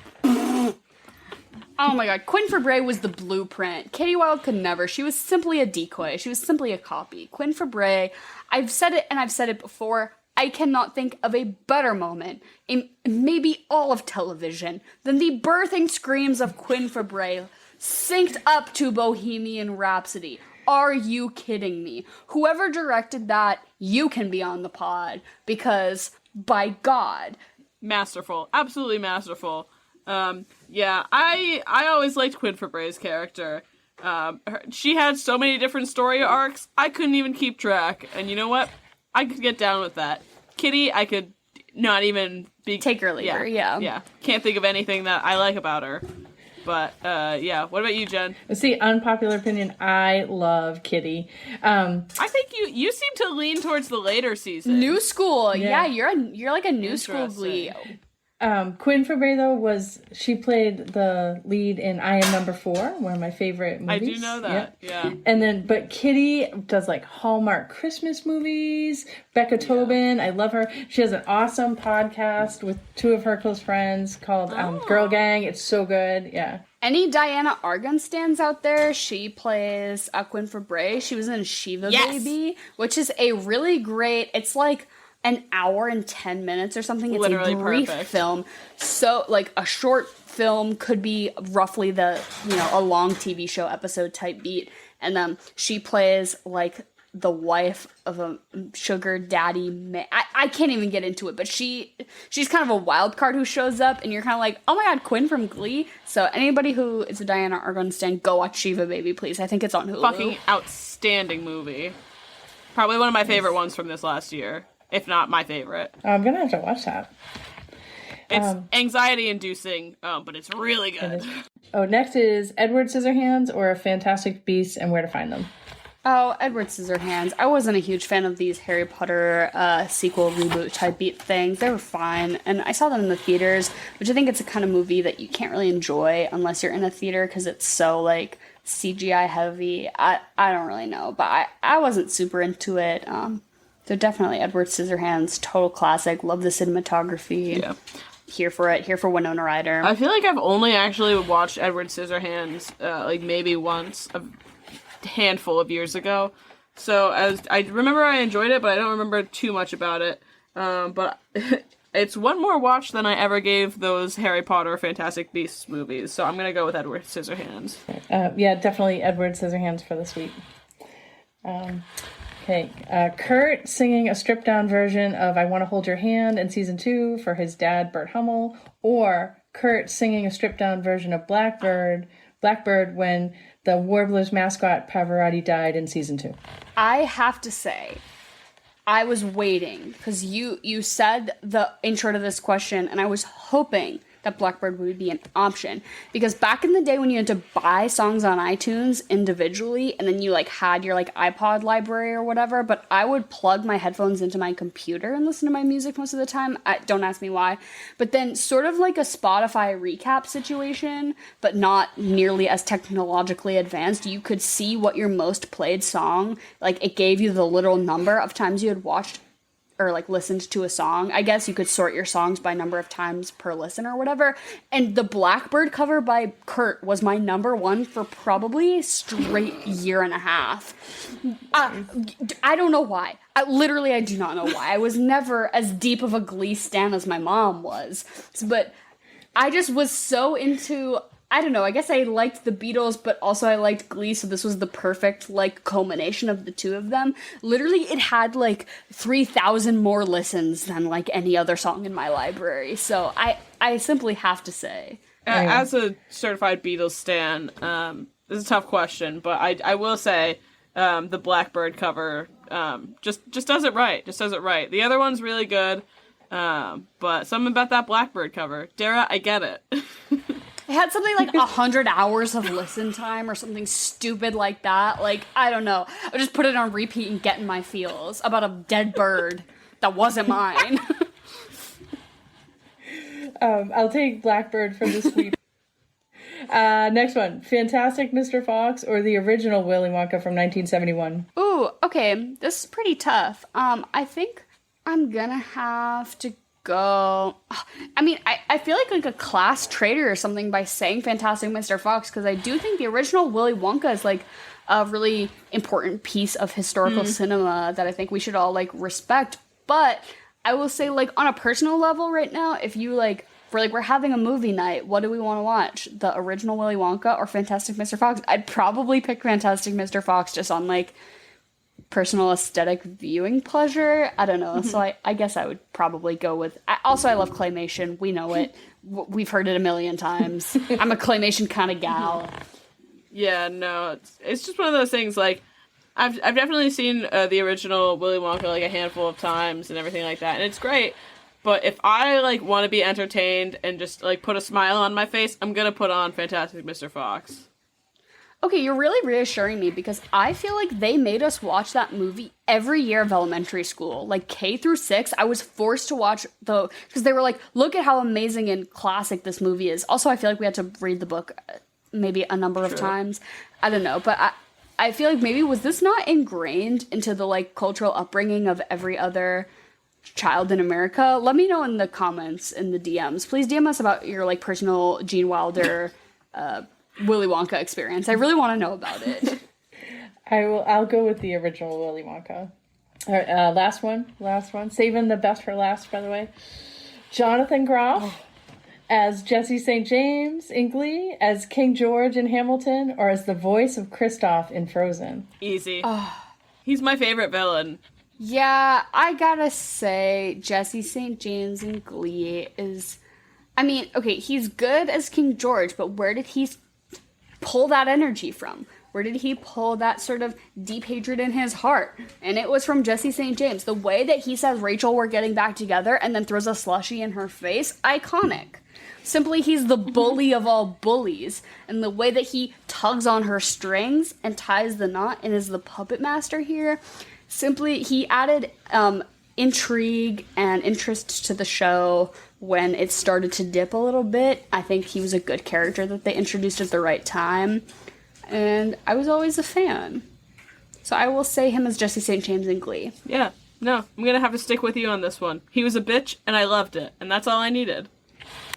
Oh my god, Quinn Fabray was the blueprint. Kitty Wilde could never. She was simply a decoy. She was simply a copy. Quinn Fabray, I've said it and I've said it before, I cannot think of a better moment in maybe all of television than the birthing screams of Quinn Fabray synced up to Bohemian Rhapsody. Are you kidding me? Whoever directed that, you can be on the pod, because, by God. Masterful. Absolutely masterful. I always liked Quinn Fabray's character. She had so many different story arcs, I couldn't even keep track. And you know what? I could get down with that. Kitty, I could not even be... Take her later, yeah. Can't think of anything that I like about her. But, what about you, Jen? See, unpopular opinion, I love Kitty. I think you seem to lean towards the later season. New school, yeah you're like a new school Glee. Quinn Fabray, though, she played the lead in I Am Number 4, one of my favorite movies. I do know that, yeah. But Kitty does, Hallmark Christmas movies. Becca Tobin, I love her. She has an awesome podcast with 2 of her close friends called Girl Gang. It's so good, yeah. Any Diana Argon stands out there? She plays Quinn Fabray. She was in Shiva Baby, which is a really great, it's like an hour and 10 minutes or something. It's literally a brief film. So, a short film could be roughly a long TV show episode type beat. And she plays, the wife of a sugar daddy man. I can't even get into it, but she's kind of a wild card who shows up, and you're kind of like, oh my god, Quinn from Glee. So anybody who is a Diana Argon stan, go watch Shiva Baby, please. I think it's on Hulu. Fucking outstanding movie. Probably one of my favorite ones from this last year. If not my favorite. I'm gonna have to watch that. It's anxiety-inducing, but it's really good. Oh, next is Edward Scissorhands or Fantastic Beasts and Where to Find Them. Oh, Edward Scissorhands. I wasn't a huge fan of these Harry Potter sequel reboot type beat things. They were fine, and I saw them in the theaters, which I think it's a kind of movie that you can't really enjoy unless you're in a theater because it's so like CGI heavy. I don't really know, but I wasn't super into it. So definitely Edward Scissorhands, total classic. Love the cinematography. Yeah. Here for it. Here for Winona Ryder. I feel like I've only actually watched Edward Scissorhands like maybe once, a handful of years ago. So as I remember, I enjoyed it, but I don't remember too much about it. But it's one more watch than I ever gave those Harry Potter Fantastic Beasts movies. So I'm gonna go with Edward Scissorhands. Yeah, definitely Edward Scissorhands for this week. Okay, Kurt singing a stripped-down version of I Want to Hold Your Hand in Season 2 for his dad, Bert Hummel, or Kurt singing a stripped-down version of Blackbird when the Warblers mascot Pavarotti died in Season 2. I have to say, I was waiting, because you said the intro to this question, and I was hoping that Blackbird would be an option. Because back in the day when you had to buy songs on iTunes individually, and then you like had your like iPod library or whatever, but I would plug my headphones into my computer and listen to my music most of the time. Don't ask me why. But then sort of like a Spotify recap situation, but not nearly as technologically advanced. You could see what your most played song, like it gave you the literal number of times you had watched or like listened to a song. I guess you could sort your songs by number of times per listen or whatever. And the Blackbird cover by Kurt was my number one for probably a straight year and a half. I don't know why. I do not know why. I was never as deep of a Glee stan as my mom was. But I just was so into, I don't know, I guess I liked the Beatles, but also I liked Glee, so this was the perfect, like, culmination of the two of them. Literally, it had, like, 3,000 more listens than, like, any other song in my library. So I simply have to say. As a certified Beatles stan, this is a tough question, but I will say the Blackbird cover just does it right. Just does it right. The other one's really good, but something about that Blackbird cover. Dara, I get it. It had something like 100 hours of listen time or something stupid like that. Like, I don't know. I would just put it on repeat and get in my feels about a dead bird that wasn't mine. I'll take Blackbird for this week. Next one, Fantastic Mr. Fox or the original Willy Wonka from 1971? Ooh, okay. This is pretty tough. I think I'm gonna have to go. I mean, I feel like a class traitor or something by saying Fantastic Mr. Fox, because I do think the original Willy Wonka is like a really important piece of historical cinema that I think we should all like respect. But I will say, like, on a personal level right now, if you like, we're having a movie night, what do we want to watch? The original Willy Wonka or Fantastic Mr. Fox? I'd probably pick Fantastic Mr. Fox just on like personal aesthetic viewing pleasure. I don't know. So I guess I would probably go with, I love claymation. We know it. We've heard it a million times. I'm a claymation kind of gal. Yeah, no, it's just one of those things, like, I've definitely seen the original Willy Wonka like a handful of times and everything like that, and it's great. But if I like want to be entertained and just like put a smile on my face, I'm gonna put on Fantastic Mr. Fox. Okay, you're really reassuring me because I feel like they made us watch that movie every year of elementary school. Like K through 6, I was forced to watch because they were like, look at how amazing and classic this movie is. Also, I feel like we had to read the book maybe a number of times. I don't know, but I feel like maybe was this not ingrained into the like cultural upbringing of every other child in America? Let me know in the comments, in the DMs. Please DM us about your like personal Gene Wilder Willy Wonka experience. I really want to know about it. I'll go with the original Willy Wonka. All right, last one. Saving the best for last, by the way. Jonathan Groff as Jesse St. James in Glee, as King George in Hamilton, or as the voice of Kristoff in Frozen. Easy. He's my favorite villain. Yeah, I gotta say, Jesse St. James in Glee is, I mean, okay, he's good as King George, but where did he pull that energy from? Where did he pull that sort of deep hatred in his heart? And it was from Jesse St. James. The way that he says, Rachel, we're getting back together, and then throws a slushie in her face, iconic. Simply, he's the bully of all bullies. And the way that he tugs on her strings and ties the knot and is the puppet master here, simply, he added intrigue and interest to the show when it started to dip a little bit. I think he was a good character that they introduced at the right time. And I was always a fan. So I will say him as Jesse St. James in Glee. Yeah. No, I'm going to have to stick with you on this one. He was a bitch, and I loved it. And that's all I needed.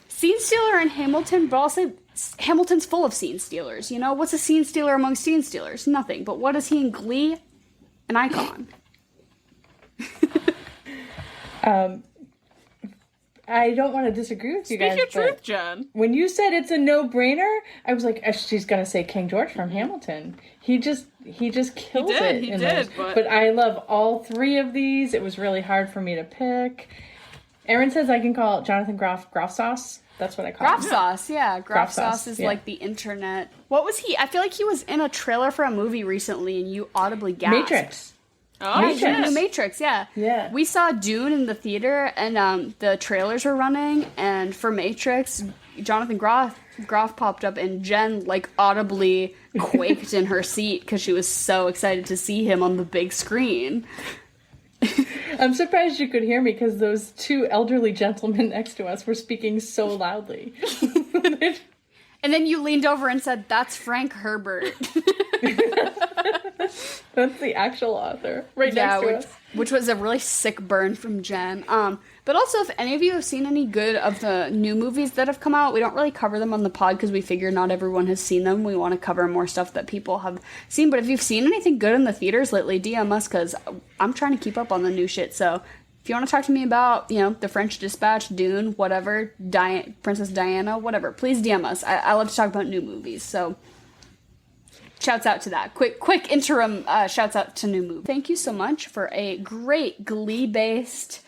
Scene stealer in Hamilton, but also Hamilton's full of scene stealers. You know, what's a scene stealer among scene stealers? Nothing. But what is he in Glee? An icon. I don't want to disagree with you guys. Speak your truth, Jen. When you said it's a no-brainer, I was like, she's gonna say King George from Hamilton. He just kills it. He did. But I love all three of these. It was really hard for me to pick. Aaron says I can call Jonathan Groff Sauce. That's what I call him. Sauce, yeah. Groff Sauce is yeah. like the internet. What was he? I feel like he was in a trailer for a movie recently, and you audibly gasped. Matrix. Oh, The Matrix, yeah. Yeah. We saw Dune in the theater, and the trailers were running, and for Matrix, Jonathan Groff popped up, and Jen, like, audibly quaked in her seat because she was so excited to see him on the big screen. I'm surprised you could hear me because those two elderly gentlemen next to us were speaking so loudly. And then you leaned over and said, "That's Frank Herbert." That's the actual author right next to us. Which was a really sick burn from Jen. But also, if any of you have seen any good of the new movies that have come out, we don't really cover them on the pod because we figure not everyone has seen them. We want to cover more stuff that people have seen. But if you've seen anything good in the theaters lately, DM us because I'm trying to keep up on the new shit. So if you want to talk to me about, The French Dispatch, Dune, whatever, Princess Diana, whatever, please DM us. I love to talk about new movies. So shouts out to that. Quick interim shouts out to new movies. Thank you so much for a great Glee-based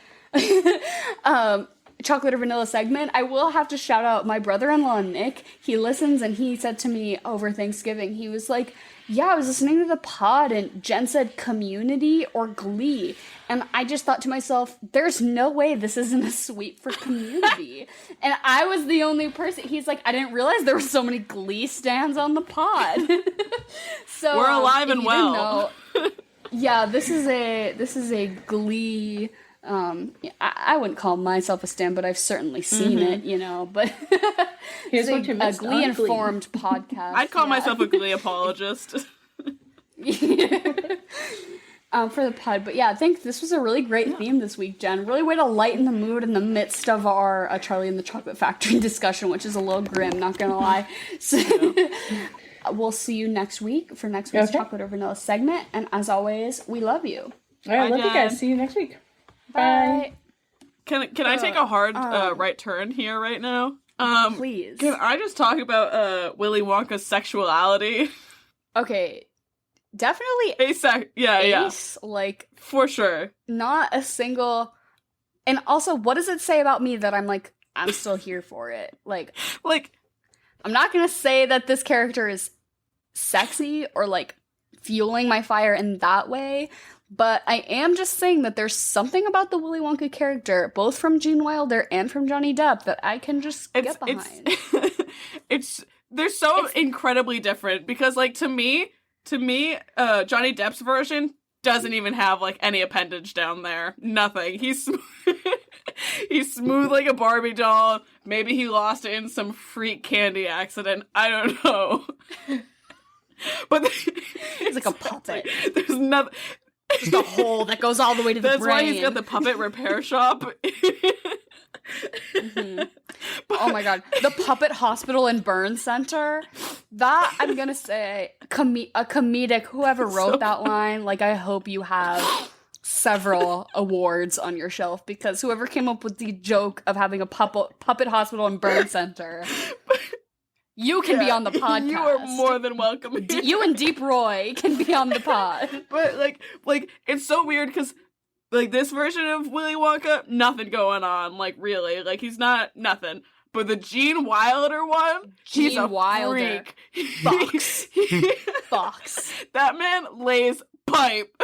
chocolate or vanilla segment. I will have to shout out my brother-in-law, Nick. He listens, and he said to me over Thanksgiving, he was like, yeah, I was listening to the pod, and Jen said Community or Glee. And I just thought to myself, there's no way this isn't a sweep for Community. And I was the only person. He's like, I didn't realize there were so many Glee stands on the pod. So we're alive and well. Yeah, this is a Glee. I wouldn't call myself a stan, but I've certainly seen it, But Here's what it's you a missed on Glee-informed podcast. I'd call myself a Glee apologist. For the pod. But yeah, I think this was a really great theme this week, Jen. Really way to lighten the mood in the midst of our Charlie and the Chocolate Factory discussion, which is a little grim, not gonna lie. So we'll see you next week for next week's Chocolate or Vanilla segment. And as always, we love you. All right, love you guys. See you next week. Bye. Can I take a hard right turn here right now? Please. Can I just talk about Willy Wonka's sexuality? Okay. Definitely Ace, like, for sure. Not a single. And also, what does it say about me that I'm still here for it? Like I'm not gonna say that this character is sexy or like fueling my fire in that way, but I am just saying that there's something about the Willy Wonka character, both from Gene Wilder and from Johnny Depp, that I can just get behind. They're so incredibly different because, like, to me, Johnny Depp's version doesn't even have, like, any appendage down there. Nothing. He's smooth like a Barbie doll. Maybe he lost it in some freak candy accident. I don't know. But it's like a puppet. There's nothing. Just a hole that goes all the way to the brain. That's why he's got the puppet repair shop. Mm-hmm. Oh my god. The Puppet Hospital and Burn Center. That, I'm gonna say, a comedic, whoever wrote that line, like, I hope you have several awards on your shelf, because whoever came up with the joke of having a puppet hospital and burn center, you can be on the podcast. You are more than welcome. You and Deep Roy can be on the pod. But like it's so weird because, like, this version of Willy Wonka, nothing going on. Like, really, like, he's not nothing. But the Gene Wilder one, he's Gene a Wilder. freak. Fox. Fox. That man lays pipe.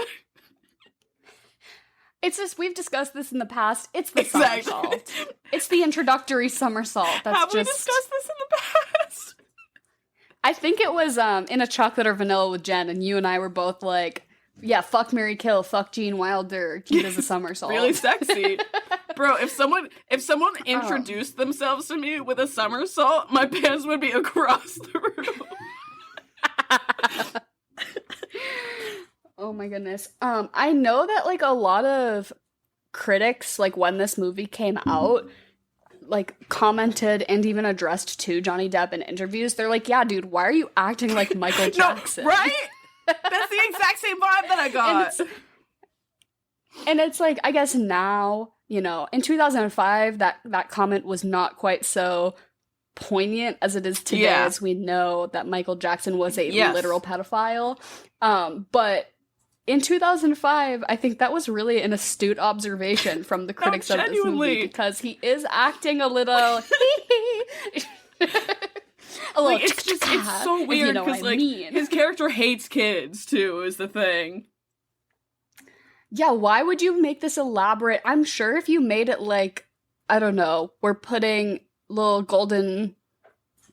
It's just, we've discussed this in the past. It's the Exactly. somersault. It's the introductory somersault. That's Have just... we discussed this in the past? I think it was in a chocolate or vanilla with Jen, and you and I were both like, yeah, fuck, marry, kill, fuck Gene Wilder. He does a somersault. Really sexy. Bro, if someone introduced themselves to me with a somersault, my pants would be across the room. Oh my goodness. I know that like a lot of critics, like when this movie came out, like commented and even addressed to Johnny Depp in interviews. They're like, yeah, dude, why are you acting like Michael Jackson? No, right? That's the exact same vibe that I got. And it's like, I guess now, you know, in 2005, that comment was not quite so poignant as it is today, as we know that Michael Jackson was a literal pedophile. But in 2005, I think that was really an astute observation from the critics of this movie, because he is acting a little a little like, it's so weird because like his character hates kids too is the thing. Yeah, why would you make this elaborate? I'm sure if you made it like, I don't know, we're putting little golden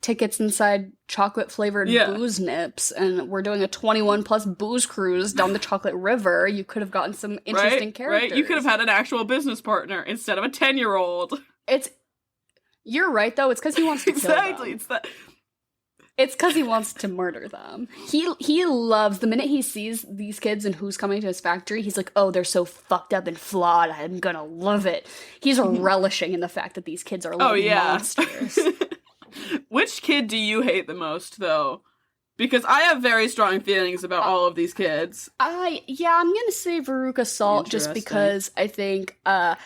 tickets inside chocolate flavored booze nips and we're doing a 21 plus booze cruise down the chocolate river, you could have gotten some interesting characters. Right? You could have had an actual business partner instead of a 10-year-old. You're right though, it's because he wants to kill them. Exactly, It's because he wants to murder them. He loves, the minute he sees these kids and who's coming to his factory, he's like, oh, they're so fucked up and flawed, I'm gonna love it. He's relishing in the fact that these kids are monsters. Which kid do you hate the most, though? Because I have very strong feelings about all of these kids. I'm gonna say Veruca Salt just because I think, I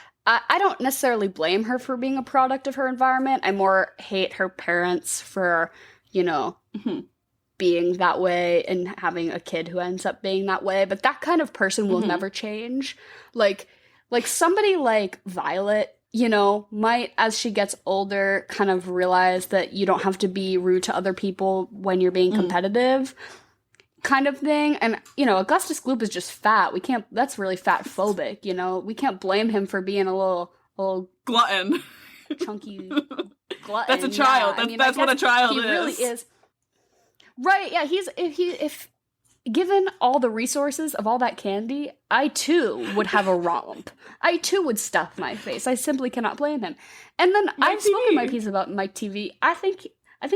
don't necessarily blame her for being a product of her environment. I more hate her parents for, you know, being that way and having a kid who ends up being that way. But that kind of person will never change. Like somebody like Violet, you know, might, as she gets older, kind of realize that you don't have to be rude to other people when you're being competitive, kind of thing. And, you know, Augustus Gloop is just fat. That's really fat phobic, you know? We can't blame him for being a little glutton. Chunky glutton. That's a child. Yeah. That's what a child is. He really is. Right, yeah, if given all the resources of all that candy, I too would have a romp. I too would stuff my face. I simply cannot blame him. And then I've spoken my piece about Mike TV. I think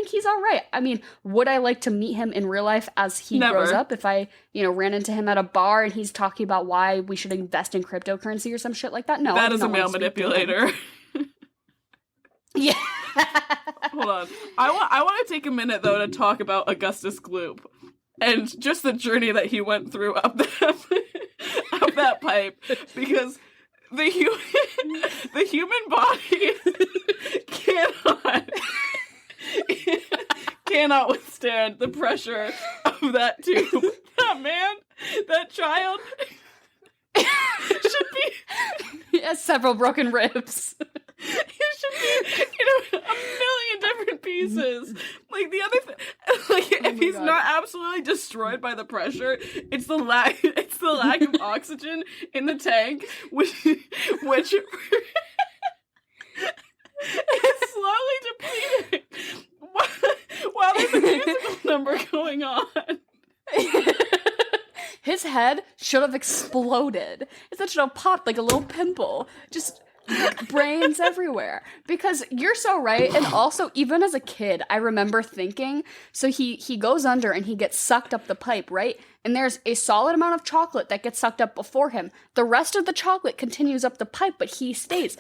he's all right. I mean, would I like to meet him in real life as he grows up? If I, you know, ran into him at a bar and he's talking about why we should invest in cryptocurrency or some shit like that? No, that is a male manipulator. Yeah. Hold on. I want to take a minute though to talk about Augustus Gloop and just the journey that he went through up that pipe, because the human body cannot withstand the pressure of that tube. That man, that child should be. He has several broken ribs. He should be in a million different pieces. Like the other thing, like if he's not absolutely destroyed by the pressure, it's the lack of oxygen in the tank, which is slowly depleting while there's a musical number going on. His head should have exploded. It should have popped like a little pimple. Just brains everywhere. Because you're so right. And also, even as a kid, I remember thinking, so he goes under and he gets sucked up the pipe, right? And there's a solid amount of chocolate that gets sucked up before him. The rest of the chocolate continues up the pipe, but he stays.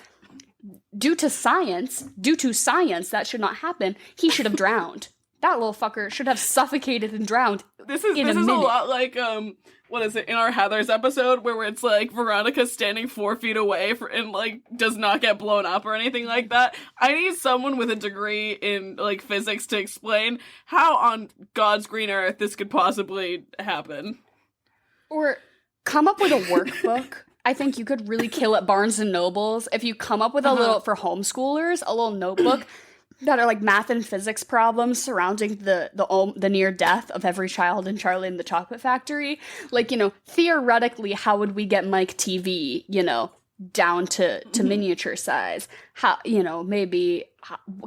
Due to science, that should not happen. He should have drowned. That little fucker should have suffocated and drowned. This is a lot like what is it in our Heathers episode where it's like Veronica's standing 4 feet away and like does not get blown up or anything like that. I need someone with a degree in like physics to explain how on God's green earth this could possibly happen. Or come up with a workbook. I think you could really kill at Barnes and Nobles if you come up with a little, for homeschoolers, a little notebook. that are like math and physics problems surrounding the near death of every child in Charlie and the Chocolate Factory. Like, theoretically, how would we get Mike TV, down to miniature size? How, maybe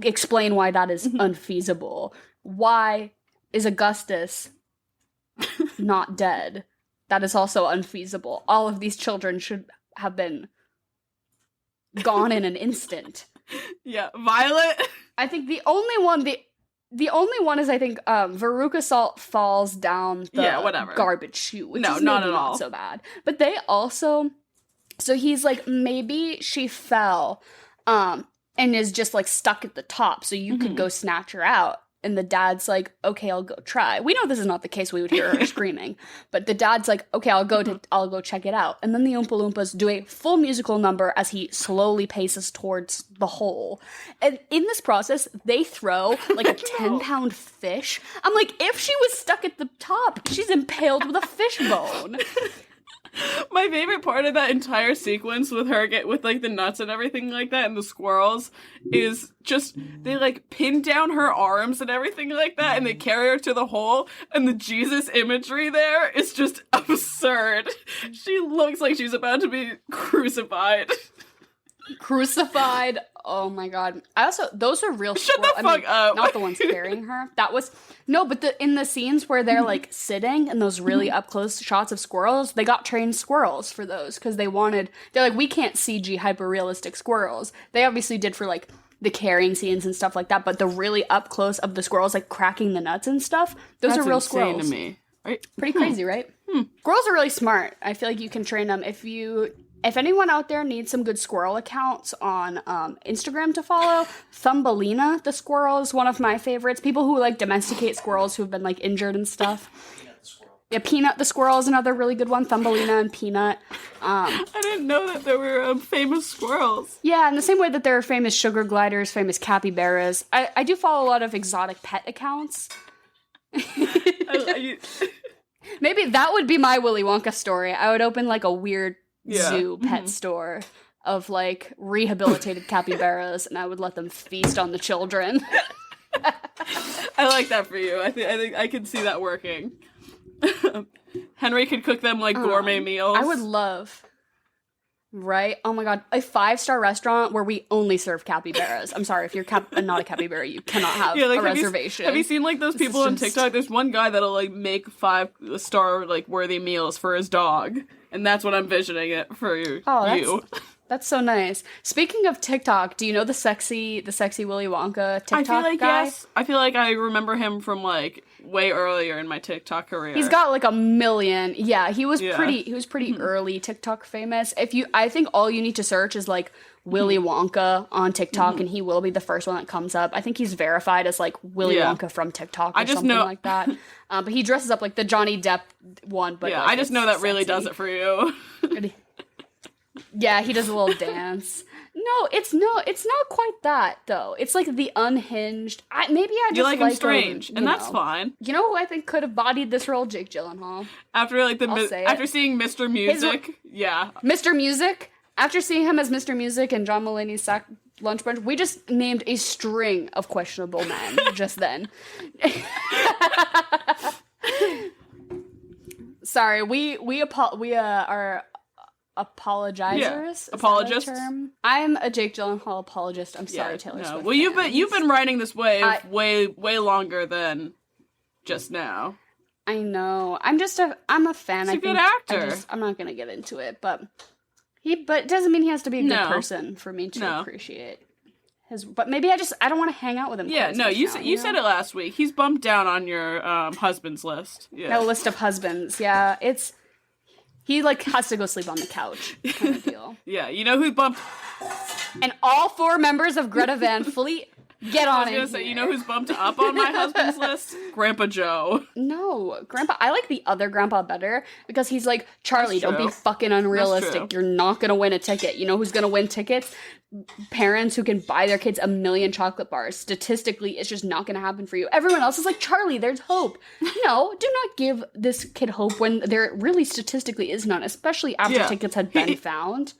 explain why that is unfeasible. Why is Augustus not dead? That is also unfeasible. All of these children should have been gone in an instant. Yeah, Violet. I think the only one is I think Veruca Salt falls down the garbage chute, which is not maybe at all not so bad. But they also, so he's like, maybe she fell and is just like stuck at the top, so you could go snatch her out. And the dad's like, okay, I'll go try. We know this is not the case. We would hear her screaming. But the dad's like, okay, I'll go check it out. And then the Oompa Loompas do a full musical number as he slowly paces towards the hole. And in this process, they throw like a 10-pound fish. I'm like, if she was stuck at the top, she's impaled with a fish bone. My favorite part of that entire sequence with her with like the nuts and everything like that and the squirrels is just they like pin down her arms and everything like that and they carry her to the hole and the Jesus imagery there is just absurd. She looks like she's about to be crucified. Crucified. Oh my god. Those are real. Shut the fuck up. Not the ones carrying her. But in the scenes where they're like sitting and those really up close shots of squirrels, they got trained squirrels for those because they're like, we can't CG hyper realistic squirrels. They obviously did for like the carrying scenes and stuff like that, but the really up close of the squirrels like cracking the nuts and stuff, those are real insane squirrels. To me. Right? Pretty crazy, right? Squirrels are really smart. I feel like you can train them if anyone out there needs some good squirrel accounts on Instagram to follow, Thumbelina the squirrel is one of my favorites. People who like domesticate squirrels who've been like injured and stuff. Yeah, Peanut the squirrel is another really good one. Thumbelina and Peanut. I didn't know that there were famous squirrels. Yeah, in the same way that there are famous sugar gliders, famous capybaras. I do follow a lot of exotic pet accounts. Maybe that would be my Willy Wonka story. I would open like a weird zoo pet store of like rehabilitated capybaras and I would let them feast on the children. I like that for you. I think I can see that working. Henry could cook them like gourmet meals. I would love. Right? Oh my god. A 5-star restaurant where we only serve capybaras. I'm sorry, if you're not a capybara, you cannot have a reservation. Have you seen like those people on TikTok? There's one guy that'll like make 5-star like worthy meals for his dog. And that's what I'm visioning it for you. Oh, that's so nice. Speaking of TikTok, do you know the sexy Willy Wonka TikTok I feel like guy? Yes. I feel like I remember him from like way earlier in my TikTok career. He's got like 1 million. Yeah, he was pretty early TikTok famous. I think all you need to search is like Willy Wonka on TikTok and he will be the first one that comes up. I think he's verified as like Willy Wonka from TikTok or something like that. But he dresses up like the Johnny Depp one. But yeah, like, I just know that sexy. Really does it for you. Yeah, he does a little dance. No, it's not quite that though. It's like the unhinged. You like him strange, and that's fine. You know who I think could have bodied this role? Jake Gyllenhaal. After like after seeing Mr. Music, Mr. Music. After seeing him as Mr. Music and John Mulaney's Lunch Bunch, we just named a string of questionable men just then. Sorry, we are apologizers. Yeah. Apologists. I'm a Jake Gyllenhaal apologist. I'm sorry, Taylor Swift. Well, you've been riding this wave way longer than just now. I know. I'm a fan. He's a good actor. I'm not gonna get into it, but it doesn't mean he has to be a good person for me to appreciate his. But maybe I don't want to hang out with him. Yeah, no, you said it last week. He's bumped down on your husband's list. Yeah. No list of husbands. Yeah, he like has to go sleep on the couch kind of deal. Yeah, you know who bumped? And all 4 members of Greta Van Fleet. Get on it. I was gonna say, you know who's bumped up on my husband's list? Grandpa Joe. No, Grandpa. I like the other Grandpa better because he's like, Charlie, don't be fucking unrealistic. You're not gonna win a ticket. You know who's gonna win tickets? Parents who can buy their kids 1 million chocolate bars. Statistically, it's just not gonna happen for you. Everyone else is like, Charlie, there's hope. No, do not give this kid hope when there really statistically is none, especially after tickets had been found.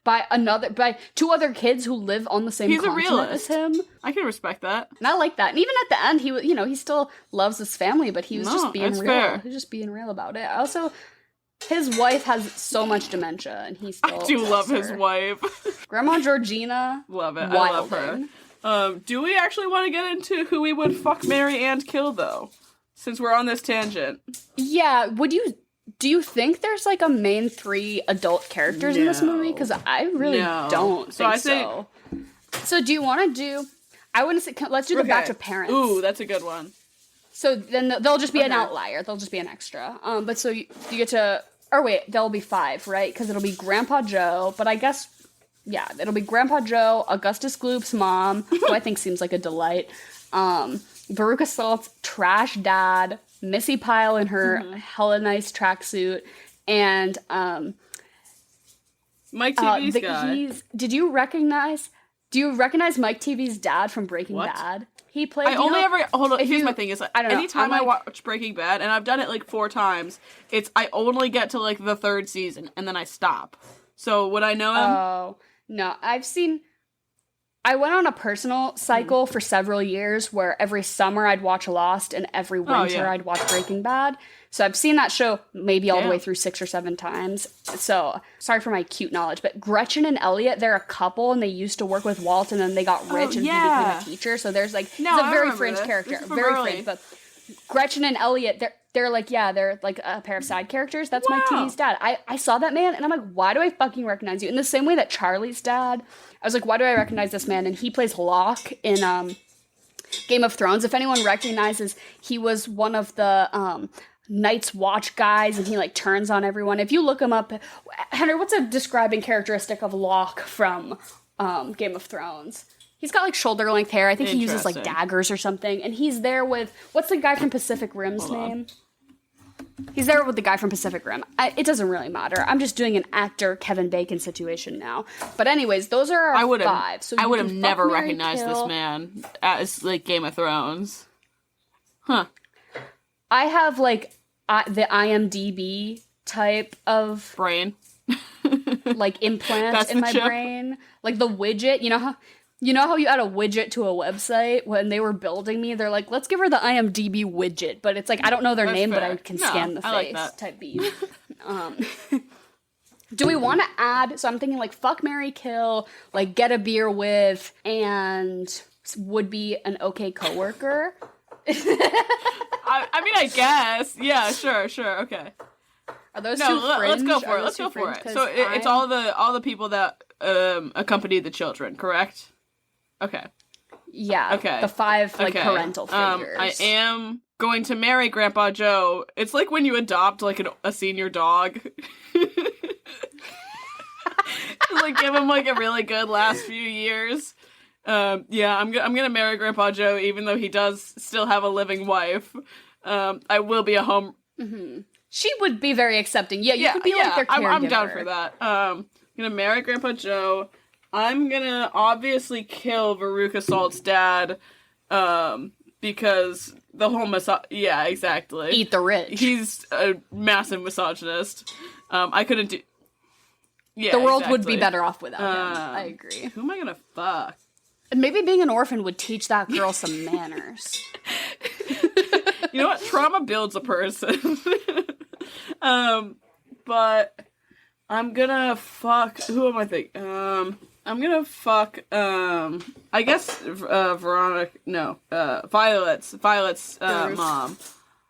by two other kids who live on the same He's a continent realist. as him. I can respect that. And I like that. And even at the end, he still loves his family, but he was just being that's real. fair. He was just being real about it. Also, his wife has so much dementia, and he still I do love loves his her. wife. Grandma Georgina. Love it. I love wilding. her. Do we actually want to get into who we would fuck, marry, and kill, though? Since we're on this tangent. Yeah, do you think there's like a main 3 adult characters in this movie? Because I really don't think so. So do you want to do, I wouldn't say, let's do the batch of parents. Ooh, that's a good one. So then they'll just be an outlier. They'll just be an extra. But so you get to, or wait, there'll be 5, right? Because it'll be Grandpa Joe, but I guess, yeah, it'll be Grandpa Joe, Augustus Gloop's mom, who I think seems like a delight, Veruca Salt's trash dad, Missy Pyle in her hella nice tracksuit, and Mike TV's guy. Do you recognize Mike TV's dad from Breaking Bad? He played. Here's my thing is, I don't know, anytime I watch Breaking Bad, and I've done it like 4 times, I only get to like the 3rd season, and then I stop. So would I know him? Oh no, I went on a personal cycle for several years where every summer I'd watch Lost and every winter I'd watch Breaking Bad. So I've seen that show maybe all the way through 6 or 7 times. So sorry for my cute knowledge, but Gretchen and Elliot, they're a couple and they used to work with Walt and then they got rich and he became a teacher. So there's like, he's a very fringe character. Very fringe, but Gretchen and Elliot, they're like a pair of side characters. That's Mike TV's dad. I saw that man and I'm like, why do I fucking recognize you? In the same way that Charlie's dad, I was like, why do I recognize this man? And he plays Locke in Game of Thrones. If anyone recognizes, he was one of the Night's Watch guys and he like turns on everyone. If you look him up, Henry, what's a describing characteristic of Locke from Game of Thrones? He's got like shoulder length hair. I think he uses like daggers or something. And he's there with, what's the guy from Pacific Rim's name? He's there with the guy from Pacific Rim. It doesn't really matter. I'm just doing an actor Kevin Bacon situation now. But anyways, those are our 5. So I would have never recognized this man as like Game of Thrones. Huh. I have like the IMDb type of brain, like implant in my brain, like the widget. You know how you add a widget to a website? When they were building me, they're like, let's give her the IMDb widget. But it's like, I don't know their name, but I can scan the face type beat. Do we want to add, so I'm thinking like fuck, marry, kill, like get a beer with, and would be an okay coworker? I mean, I guess. Yeah, sure, okay. Are those too fringe? Let's go for it. Let's go for it. So it's all the people that accompany the children, correct? Okay. Yeah. Okay. The 5 like parental figures. I am going to marry Grandpa Joe. It's like when you adopt like a senior dog. Like give him like a really good last few years. Yeah, I'm gonna marry Grandpa Joe, even though he does still have a living wife. I will be a home. Mm-hmm. She would be very accepting. Yeah, you could be like their caregiver. I'm down for that. I'm gonna marry Grandpa Joe. I'm gonna obviously kill Veruca Salt's dad, because the whole yeah, exactly. Eat the rich. He's a massive misogynist. I couldn't do. Yeah, the world would be better off without him. I agree. Who am I gonna fuck? And maybe being an orphan would teach that girl some manners. You know what? Trauma builds a person. But I'm gonna fuck. Who am I thinking? I'm gonna fuck. I guess Veronica. No, Violet's mom.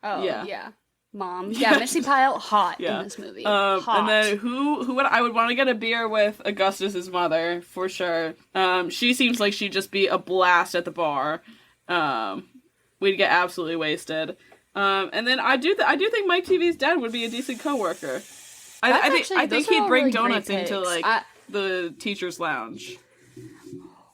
Oh yeah. Mom. Yeah, Missy Pyle, hot in this movie. Hot. And then who would I would want to get a beer with? Augustus's mother, for sure. She seems like she'd just be a blast at the bar. We'd get absolutely wasted. And then I do think Mike TV's dad would be a decent coworker. I think he'd bring donuts into like the teacher's lounge.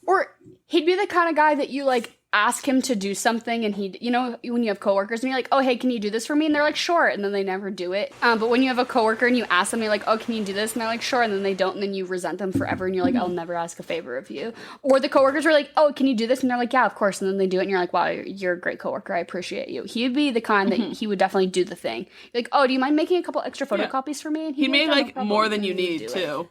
Or he'd be the kind of guy that you like ask him to do something and he'd, when you have coworkers and you're like, oh, hey, can you do this for me? And they're like, sure. And then they never do it. But when you have a coworker and you ask them, you're like, oh, can you do this? And they're like, sure. And then they don't. And then you resent them forever. And you're like, I'll never ask a favor of you. Or the coworkers are like, oh, can you do this? And they're like, yeah, of course. And then they do it. And you're like, wow, you're a great coworker. I appreciate you. He'd be the kind that he would definitely do the thing. You're like, oh, do you mind making a couple extra photocopies for me? And he'd make like more than you need too.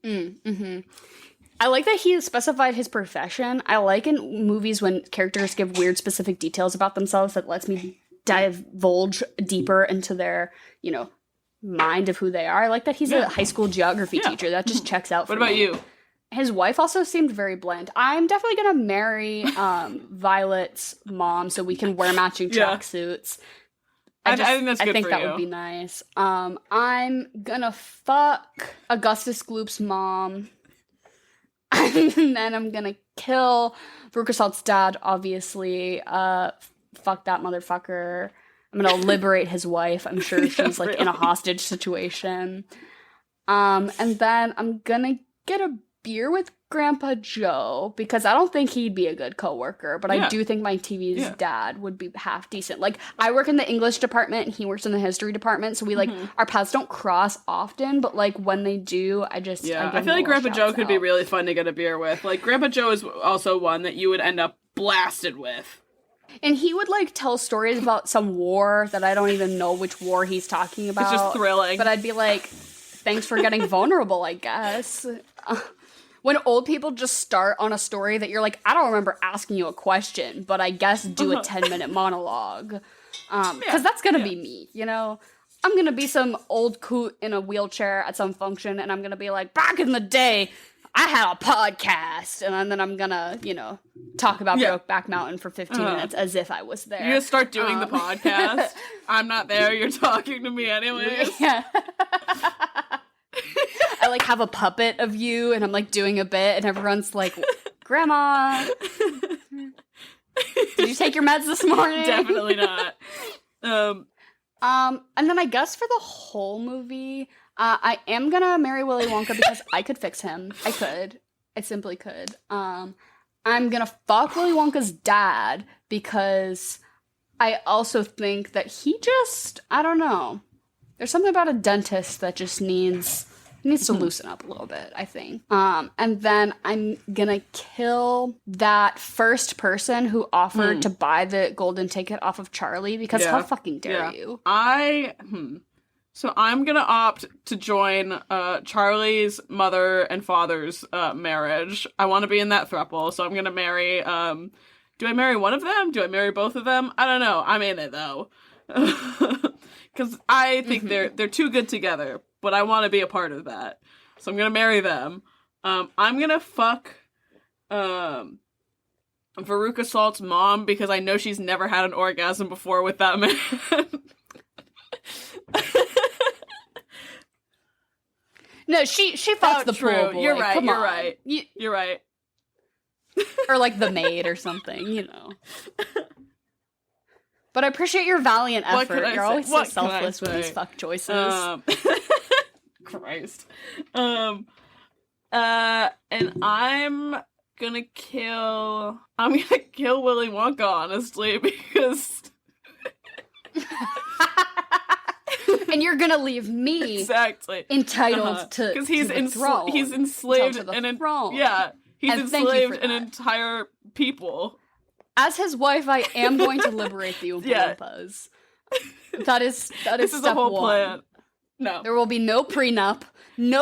I like that he specified his profession. I like in movies when characters give weird specific details about themselves that lets me divulge deeper into their, mind of who they are. I like that he's a high school geography teacher. That just checks out for me. What about you? His wife also seemed very bland. I'm definitely gonna marry Violet's mom so we can wear matching tracksuits. I think that's good I think for that you. would be nice. I'm gonna fuck Augustus Gloop's mom. And then I'm gonna kill Veruca Salt's dad, obviously. Fuck that motherfucker. I'm gonna liberate his wife. I'm sure she's like in a hostage situation. And then I'm gonna get a beer with Grandpa Joe because I don't think he'd be a good coworker, but I do think my TV's dad would be half decent. Like, I work in the English department and he works in the history department, so we our paths don't cross often, but like when they do, I feel like Grandpa Joe could be really fun to get a beer with. Like, Grandpa Joe is also one that you would end up blasted with. And he would like tell stories about some war that I don't even know which war he's talking about. It's just thrilling. But I'd be like, thanks for getting vulnerable, I guess. When old people just start on a story that you're like, I don't remember asking you a question, but I guess do a 10-minute monologue. Because that's going to be me, I'm going to be some old coot in a wheelchair at some function, and I'm going to be like, back in the day, I had a podcast. And then I'm going to, talk about Brokeback Mountain for 15 minutes as if I was there. You're going to start doing the podcast. I'm not there. You're talking to me anyway. Yeah. I like have a puppet of you and I'm like doing a bit and everyone's like, Grandma, did you take your meds this morning? Definitely not. And then I guess for the whole movie, I am gonna marry Willy Wonka because I could fix him. I simply could. I'm gonna fuck Willy Wonka's dad because I also think that he just, I don't know. There's something about a dentist that just needs to loosen up a little bit, I think. And then I'm gonna kill that first person who offered to buy the golden ticket off of Charlie because how fucking dare you? So I'm gonna opt to join Charlie's mother and father's marriage. I want to be in that throuple, so I'm gonna marry. Do I marry one of them? Do I marry both of them? I don't know. I'm in it though. Because I think they're too good together, but I want to be a part of that. So I'm going to marry them. I'm going to fuck Veruca Salt's mom because I know she's never had an orgasm before with that man. No, she fucks the true. pool boy. You're right. Come You're on. right. You're right. Or like the maid or something, But I appreciate your valiant effort. You're always so selfless with these fuck choices. Christ. And I'm gonna kill Willy Wonka, honestly, because and you're gonna leave me exactly entitled to because he's throne. He's enslaved to the an throne. he's And enslaved an entire people. As his wife, I am going to liberate the Oompa Loompas. That is This is step the whole one. plan. No, There will be no prenup, and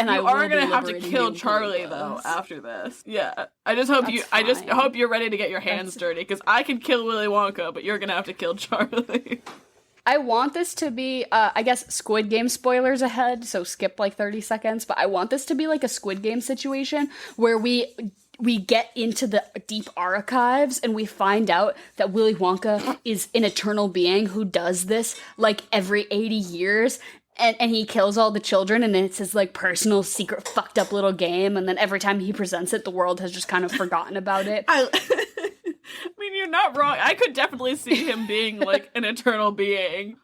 I will are gonna be have to liberating kill the Oompa Charlie Loompas. though after this. Yeah, I just hope That's fine. you're ready to get your hands dirty because I can kill Willy Wonka, but you're gonna have to kill Charlie. I want this to be, I guess, Squid Game spoilers ahead, so skip like 30 seconds, but I want this to be like a Squid Game situation where we get into the deep archives and we find out that Willy Wonka is an eternal being who does this like every 80 years and he kills all the children and it's his like personal secret fucked up little game and then every time he presents it the world has just kind of forgotten about it. I mean, you're not wrong. I could definitely see him being like an eternal being.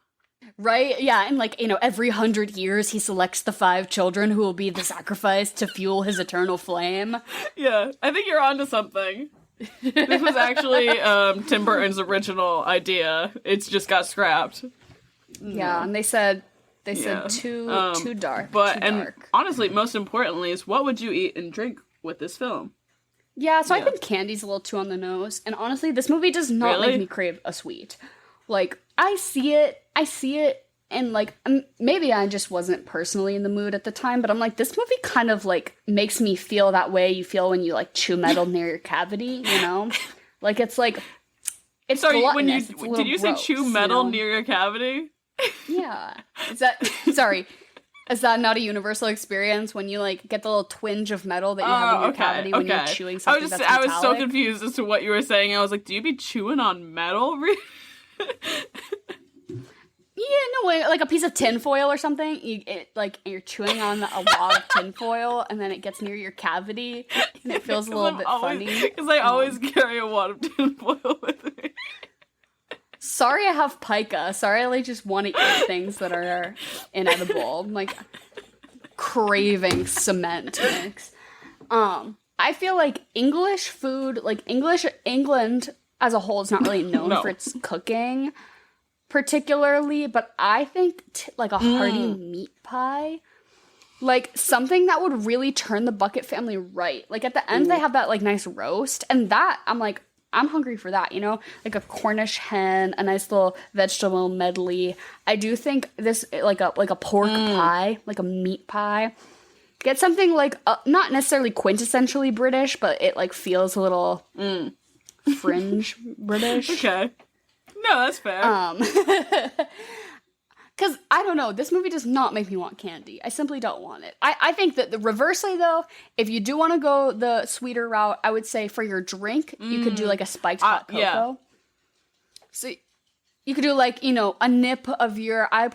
Right? Yeah, and like, every 100 years he selects the 5 children who will be the sacrifice to fuel his eternal flame. Yeah, I think you're onto something. This was actually Tim Burton's original idea. It's just got scrapped. Yeah, and they said too dark. But too and dark. honestly, most importantly, is what would you eat and drink with this film? Yeah, so I think candy's a little too on the nose. And honestly, this movie does not Really? make me crave a sweet. Like, I see it and like maybe I just wasn't personally in the mood at the time, but I'm like, this movie kind of like makes me feel that way you feel when you like chew metal near your cavity, you know? Like it's Sorry, gluttonous. did you say gross, chew metal you know? near your cavity? Yeah. Is that not a universal experience when you like get the little twinge of metal that you have in your cavity when you're chewing something that's metallic? I was so confused as to what you were saying. I was like, do you be chewing on metal? Yeah, no way. Like a piece of tinfoil or something. You're chewing on a log of tinfoil, and then it gets near your cavity, and it feels a little bit funny. Because I always carry a wad of tinfoil with me. Sorry, I have pica. Sorry, I like just want to eat things that are inedible. I'm like craving cement mix. I feel like English food, like England as a whole, is not really known for its cooking. Particularly, but I think like a hearty meat pie, like something that would really turn the Bucket family right. Like at the end, they have that like nice roast, and that I'm like, I'm hungry for that, you know, like a Cornish hen, a nice little vegetable medley. I do think this like a pork pie, like a meat pie. Get something like not necessarily quintessentially British, but it like feels a little fringe British. Okay. No, that's fair. Because, I don't know, this movie does not make me want candy. I simply don't want it. I think that, reversely, though, if you do want to go the sweeter route, I would say for your drink, you could do, like, a spiked hot cocoa. Yeah. So, you could do, like, you know, a nip of your... I like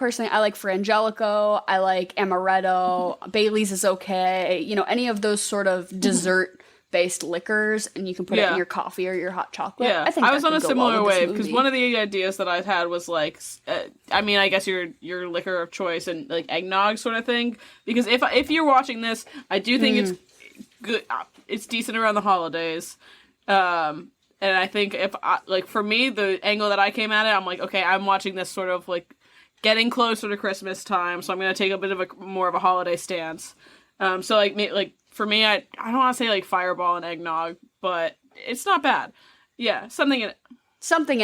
Frangelico, I like Amaretto, Bailey's is okay, you know, any of those sort of dessert-based liquors, and you can put it in your coffee or your hot chocolate. Yeah, I think I was on a similar wave, because movie. one of the ideas that I had was, like, I mean, I guess your liquor of choice and, like, eggnog sort of thing, because if you're watching this, I do think it's good, it's decent around the holidays, and I think like, for me, the angle that I came at it, I'm like, okay, I'm watching this sort of, like, getting closer to Christmas time, so I'm going to take a bit of more of a holiday stance. So, like, for me, I don't want to say, like, Fireball and eggnog, but it's not bad. Yeah, something in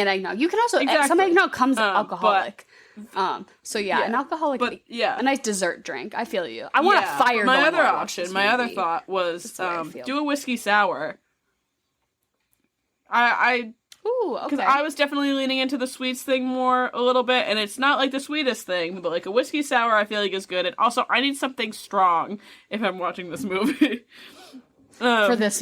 eggnog. You can also... Exactly. Some eggnog comes alcoholic. So, yeah, an alcoholic... But, yeah. A nice dessert drink. I feel you. I want a fire my going other while I watch option, this my other movie. thought was That's the way I feel. do a whiskey sour. Ooh, okay. Because I was definitely leaning into the sweets thing more a little bit, and it's not like the sweetest thing, but like a whiskey sour I feel like is good. And also, I need something strong if I'm watching this movie. For this,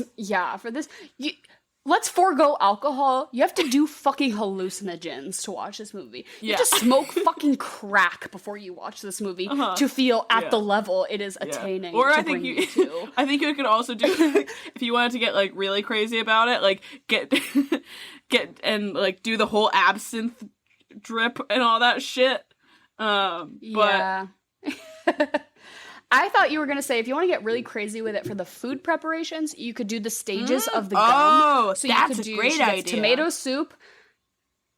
let's forego alcohol. You have to do fucking hallucinogens to watch this movie. You have to smoke fucking crack before you watch this movie to feel at the level it is attaining. Or to I think bring you to. I think you could also do, if you wanted to get like really crazy about it, like get and like do the whole absinthe drip and all that shit. But I thought you were going to say if you want to get really crazy with it for the food preparations, you could do the stages of the gum. Oh, so that's a great idea. Tomato soup.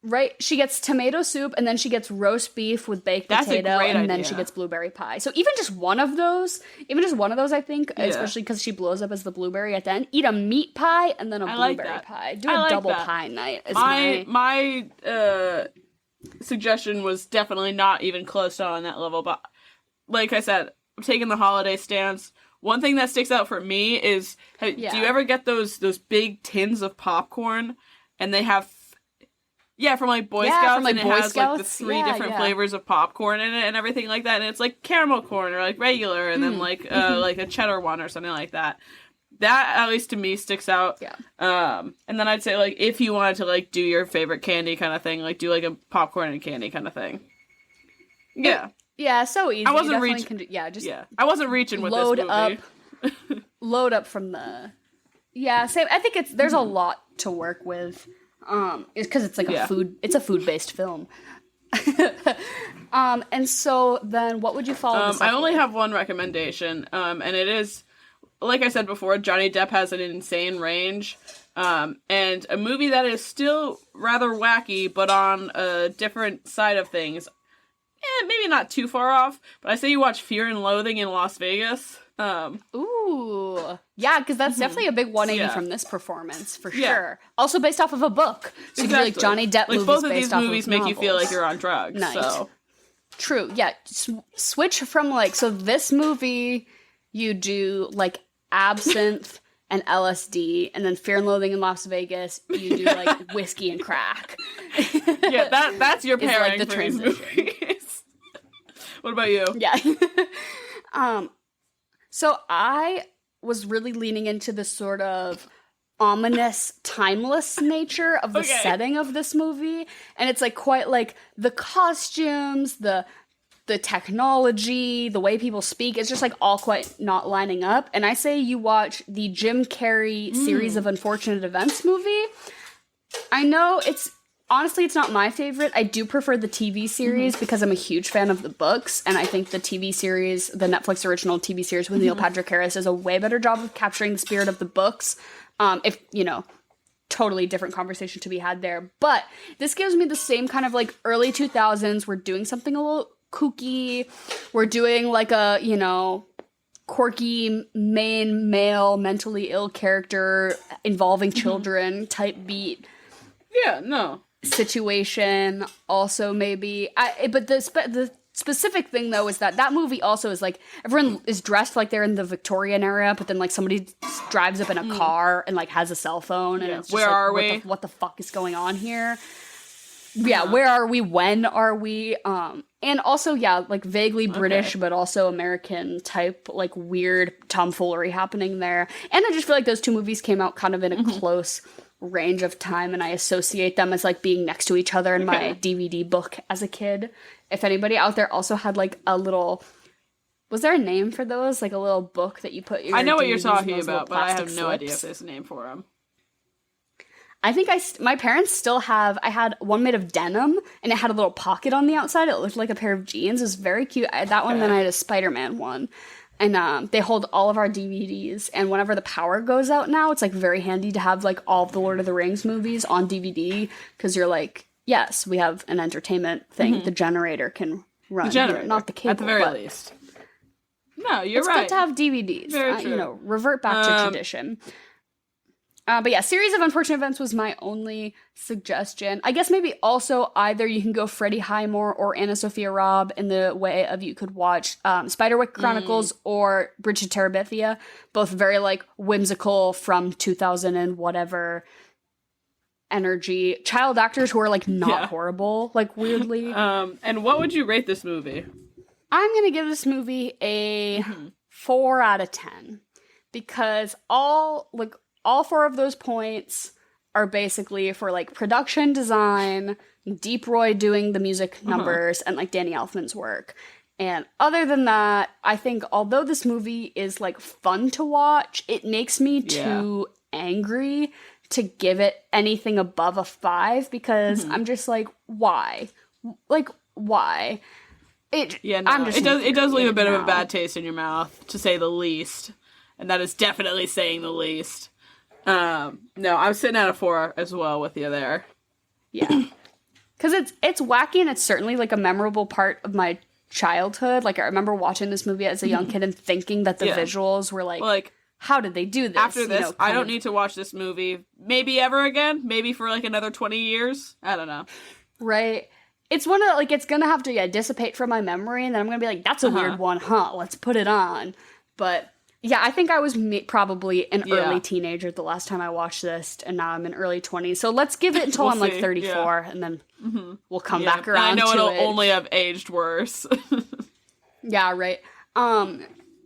Right? She gets tomato soup, and then she gets roast beef with baked potato, and then she gets blueberry pie. So even just one of those, I think, especially because she blows up as the blueberry at the end, eat a meat pie and then a blueberry pie. Do a double pie night. My suggestion was definitely not even close to on that level, but like I said, I'm taking the holiday stance. One thing that sticks out for me is, do you ever get those big tins of popcorn, and they have, from like Boy Scouts, and it has like the three different flavors of popcorn in it and everything like that, and it's like caramel corn or like regular, and then like like a cheddar one or something like that. That, at least to me, sticks out. Yeah. And then I'd say, like, if you wanted to like do your favorite candy kind of thing, like do like a popcorn and candy kind of thing. Yeah. Yeah, so easy. I wasn't reaching. I wasn't reaching with this movie. Load up from the. Yeah, same. I think there's a lot to work with. It's because it's like a food. It's a food-based film. And so then, what would you follow? This up I only with? have one recommendation. And it is, like I said before, Johnny Depp has an insane range. And a movie that is still rather wacky, but on a different side of things. Maybe not too far off, but I say you watch Fear and Loathing in Las Vegas. Ooh. Yeah, because that's definitely a big 180 from this performance, for sure. Also based off of a book. So you can do like Johnny Depp movies both of based these off movies of make novels. you feel like you're on drugs. Nice. So. True. Yeah. Switch from like, so this movie, you do like absinthe and LSD, and then Fear and Loathing in Las Vegas, you do like whiskey and crack. Yeah, that's your pairing like the for these transition. movies. What about you? Yeah. So I was really leaning into the sort of ominous, timeless nature of the setting of this movie, and it's like quite like the costumes, the technology, the way people speak, it's just like all quite not lining up. And I say you watch the Jim Carrey Series of Unfortunate Events movie. I know honestly, it's not my favorite. I do prefer the TV series because I'm a huge fan of the books, and I think the TV series, the Netflix original TV series with Neil Patrick Harris, does a way better job of capturing the spirit of the books. If, you know, totally different conversation to be had there. But this gives me the same kind of like early 2000s. We're doing something a little kooky. We're doing like a, you know, quirky main male mentally ill character involving children type beat. Yeah, no. Situation also maybe but the specific thing though is that movie also is like everyone is dressed like they're in the Victorian era, but then like somebody drives up in a car and like has a cell phone, and it's just where like, are we? What the fuck is going on here? Yeah, where are we? When are we? And also, yeah, like vaguely British, but also American type, like weird tomfoolery happening there. And I just feel like those two movies came out kind of in a close range of time, and I associate them as like being next to each other in my DVD book as a kid. If anybody out there also had like a little, was there a name for those? Like a little book that you put your I know what DVDs you're in talking those little about, but I have plastic no idea if slips? there's a name for them. I think my parents still have, I had one made of denim, and it had a little pocket on the outside. It looked like a pair of jeans. It was very cute. I had that one, then I had a Spider-Man one. And they hold all of our DVDs, and whenever the power goes out now, it's like very handy to have like all of the Lord of the Rings movies on DVD, because you're like, yes, we have an entertainment thing. The generator can run, not the cable. at the very least. No, you're It's right. good to have DVDs. Very true. You know, revert back to tradition. But yeah, Series of Unfortunate Events was my only suggestion. I guess maybe also either you can go Freddie Highmore or Anna Sophia Robb in the way of you could watch Spiderwick Chronicles or Bridge to Terabithia. Both very like whimsical from 2000 and whatever energy. Child actors who are like not horrible, like weirdly. And what would you rate this movie? I'm going to give this movie a 4 out of 10 because all four of those points are basically for like production design, Deep Roy doing the music numbers, and like Danny Elfman's work. And other than that, I think although this movie is like fun to watch, it makes me too angry to give it anything above a 5 because I'm just like, why? Like, why? It does leave a bit of a bad taste in your mouth, to say the least. And that is definitely saying the least. No, I'm sitting at a 4 as well with you there. Yeah. Because it's wacky, and it's certainly like a memorable part of my childhood. Like I remember watching this movie as a young kid and thinking that the visuals were like, how did they do this? After this, I don't need to watch this movie maybe ever again. Maybe for like another 20 years. I don't know. Right. It's one of like, it's gonna have to dissipate from my memory, and then I'm gonna be like, that's a weird one, huh? Let's put it on. But yeah, I think I was probably an early teenager the last time I watched this, and now I'm in early 20s. So let's give it until I'm like 34, and then we'll come back around to it. I know it'll only have aged worse. Yeah, right.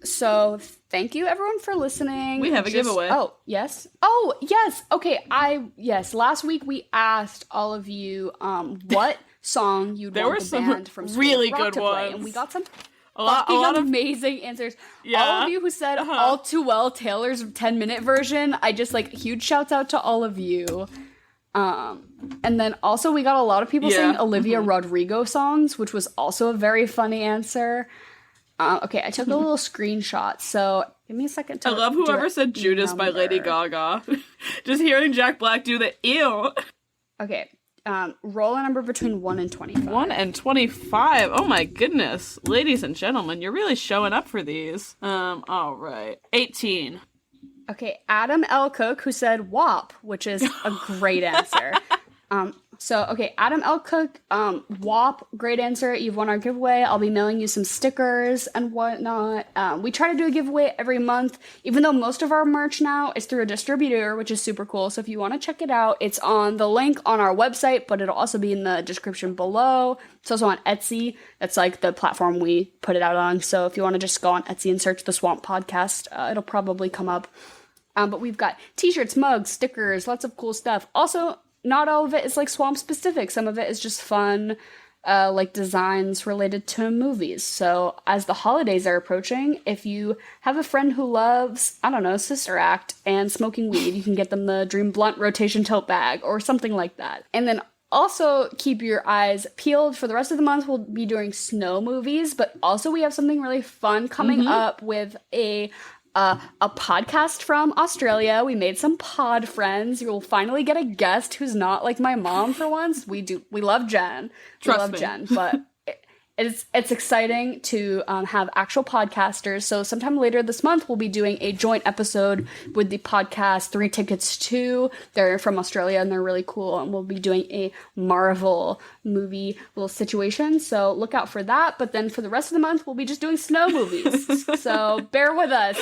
So thank you everyone for listening. We have a giveaway. Oh, yes. Oh, yes. Okay, last week we asked all of you what song you'd want the band from School really of Rock good to play, ones. and we got some a lot of amazing answers. All of you who said All Too Well Taylor's 10-minute version, I just like huge shouts out to all of you. And then also we got a lot of people saying Olivia Rodrigo songs, which was also a very funny answer. Okay, I took a little screenshot, so give me a second to I love whoever said Judas by Lady Gaga. Just hearing Jack Black do the ew. Okay, roll a number between 1 and 25. 1 and 25. Oh my goodness. Ladies and gentlemen, you're really showing up for these. All right. 18. Okay, Adam L. Cook, who said WAP, which is a great answer. Okay, Adam L. Cook, WAP, great answer. You've won our giveaway. I'll be mailing you some stickers and whatnot. We try to do a giveaway every month, even though most of our merch now is through a distributor, which is super cool. So if you want to check it out, it's on the link on our website, but it'll also be in the description below. It's also on Etsy. That's like the platform we put it out on. So if you want to just go on Etsy and search the Swamp Podcast, it'll probably come up. But we've got t-shirts, mugs, stickers, lots of cool stuff. Also, not all of it is like Swamp specific. Some of it is just fun, like designs related to movies. So as the holidays are approaching, if you have a friend who loves, I don't know, Sister Act and smoking weed, you can get them the Dream Blunt rotation tote bag or something like that. And then also keep your eyes peeled for the rest of the month. We'll be doing snow movies, but also we have something really fun coming up with a podcast from Australia. We made some pod friends. You'll finally get a guest who's not like my mom for once. We love Jen. Trust me. Jen, but it's exciting to have actual podcasters. So sometime later this month, we'll be doing a joint episode with the podcast 3 Tickets To. They're from Australia and they're really cool. And we'll be doing a Marvel movie little situation. So look out for that. But then for the rest of the month, we'll be just doing snow movies. So bear with us.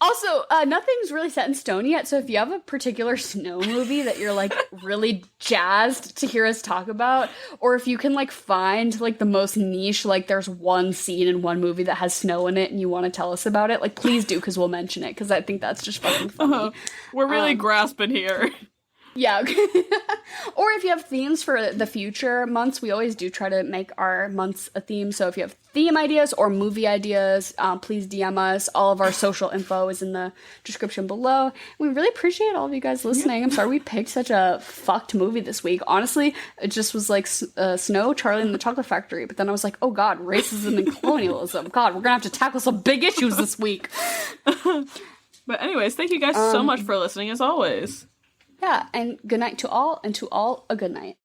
Also, nothing's really set in stone yet, so if you have a particular snow movie that you're, like, really jazzed to hear us talk about, or if you can, like, find, like, the most niche, like, there's one scene in one movie that has snow in it and you want to tell us about it, like, please do, because we'll mention it, because I think that's just fucking funny. We're really grasping here. Yeah. Or if you have themes for the future months, we always do try to make our months a theme. So if you have theme ideas or movie ideas, please DM us. All of our social info is in the description below. We really appreciate all of you guys listening. I'm sorry we picked such a fucked movie this week. Honestly, it just was like Snow, Charlie and the Chocolate Factory. But then I was like, oh God, racism and colonialism. God, we're going to have to tackle some big issues this week. But anyways, thank you guys so much for listening as always. Yeah, and good night to all, and to all a good night.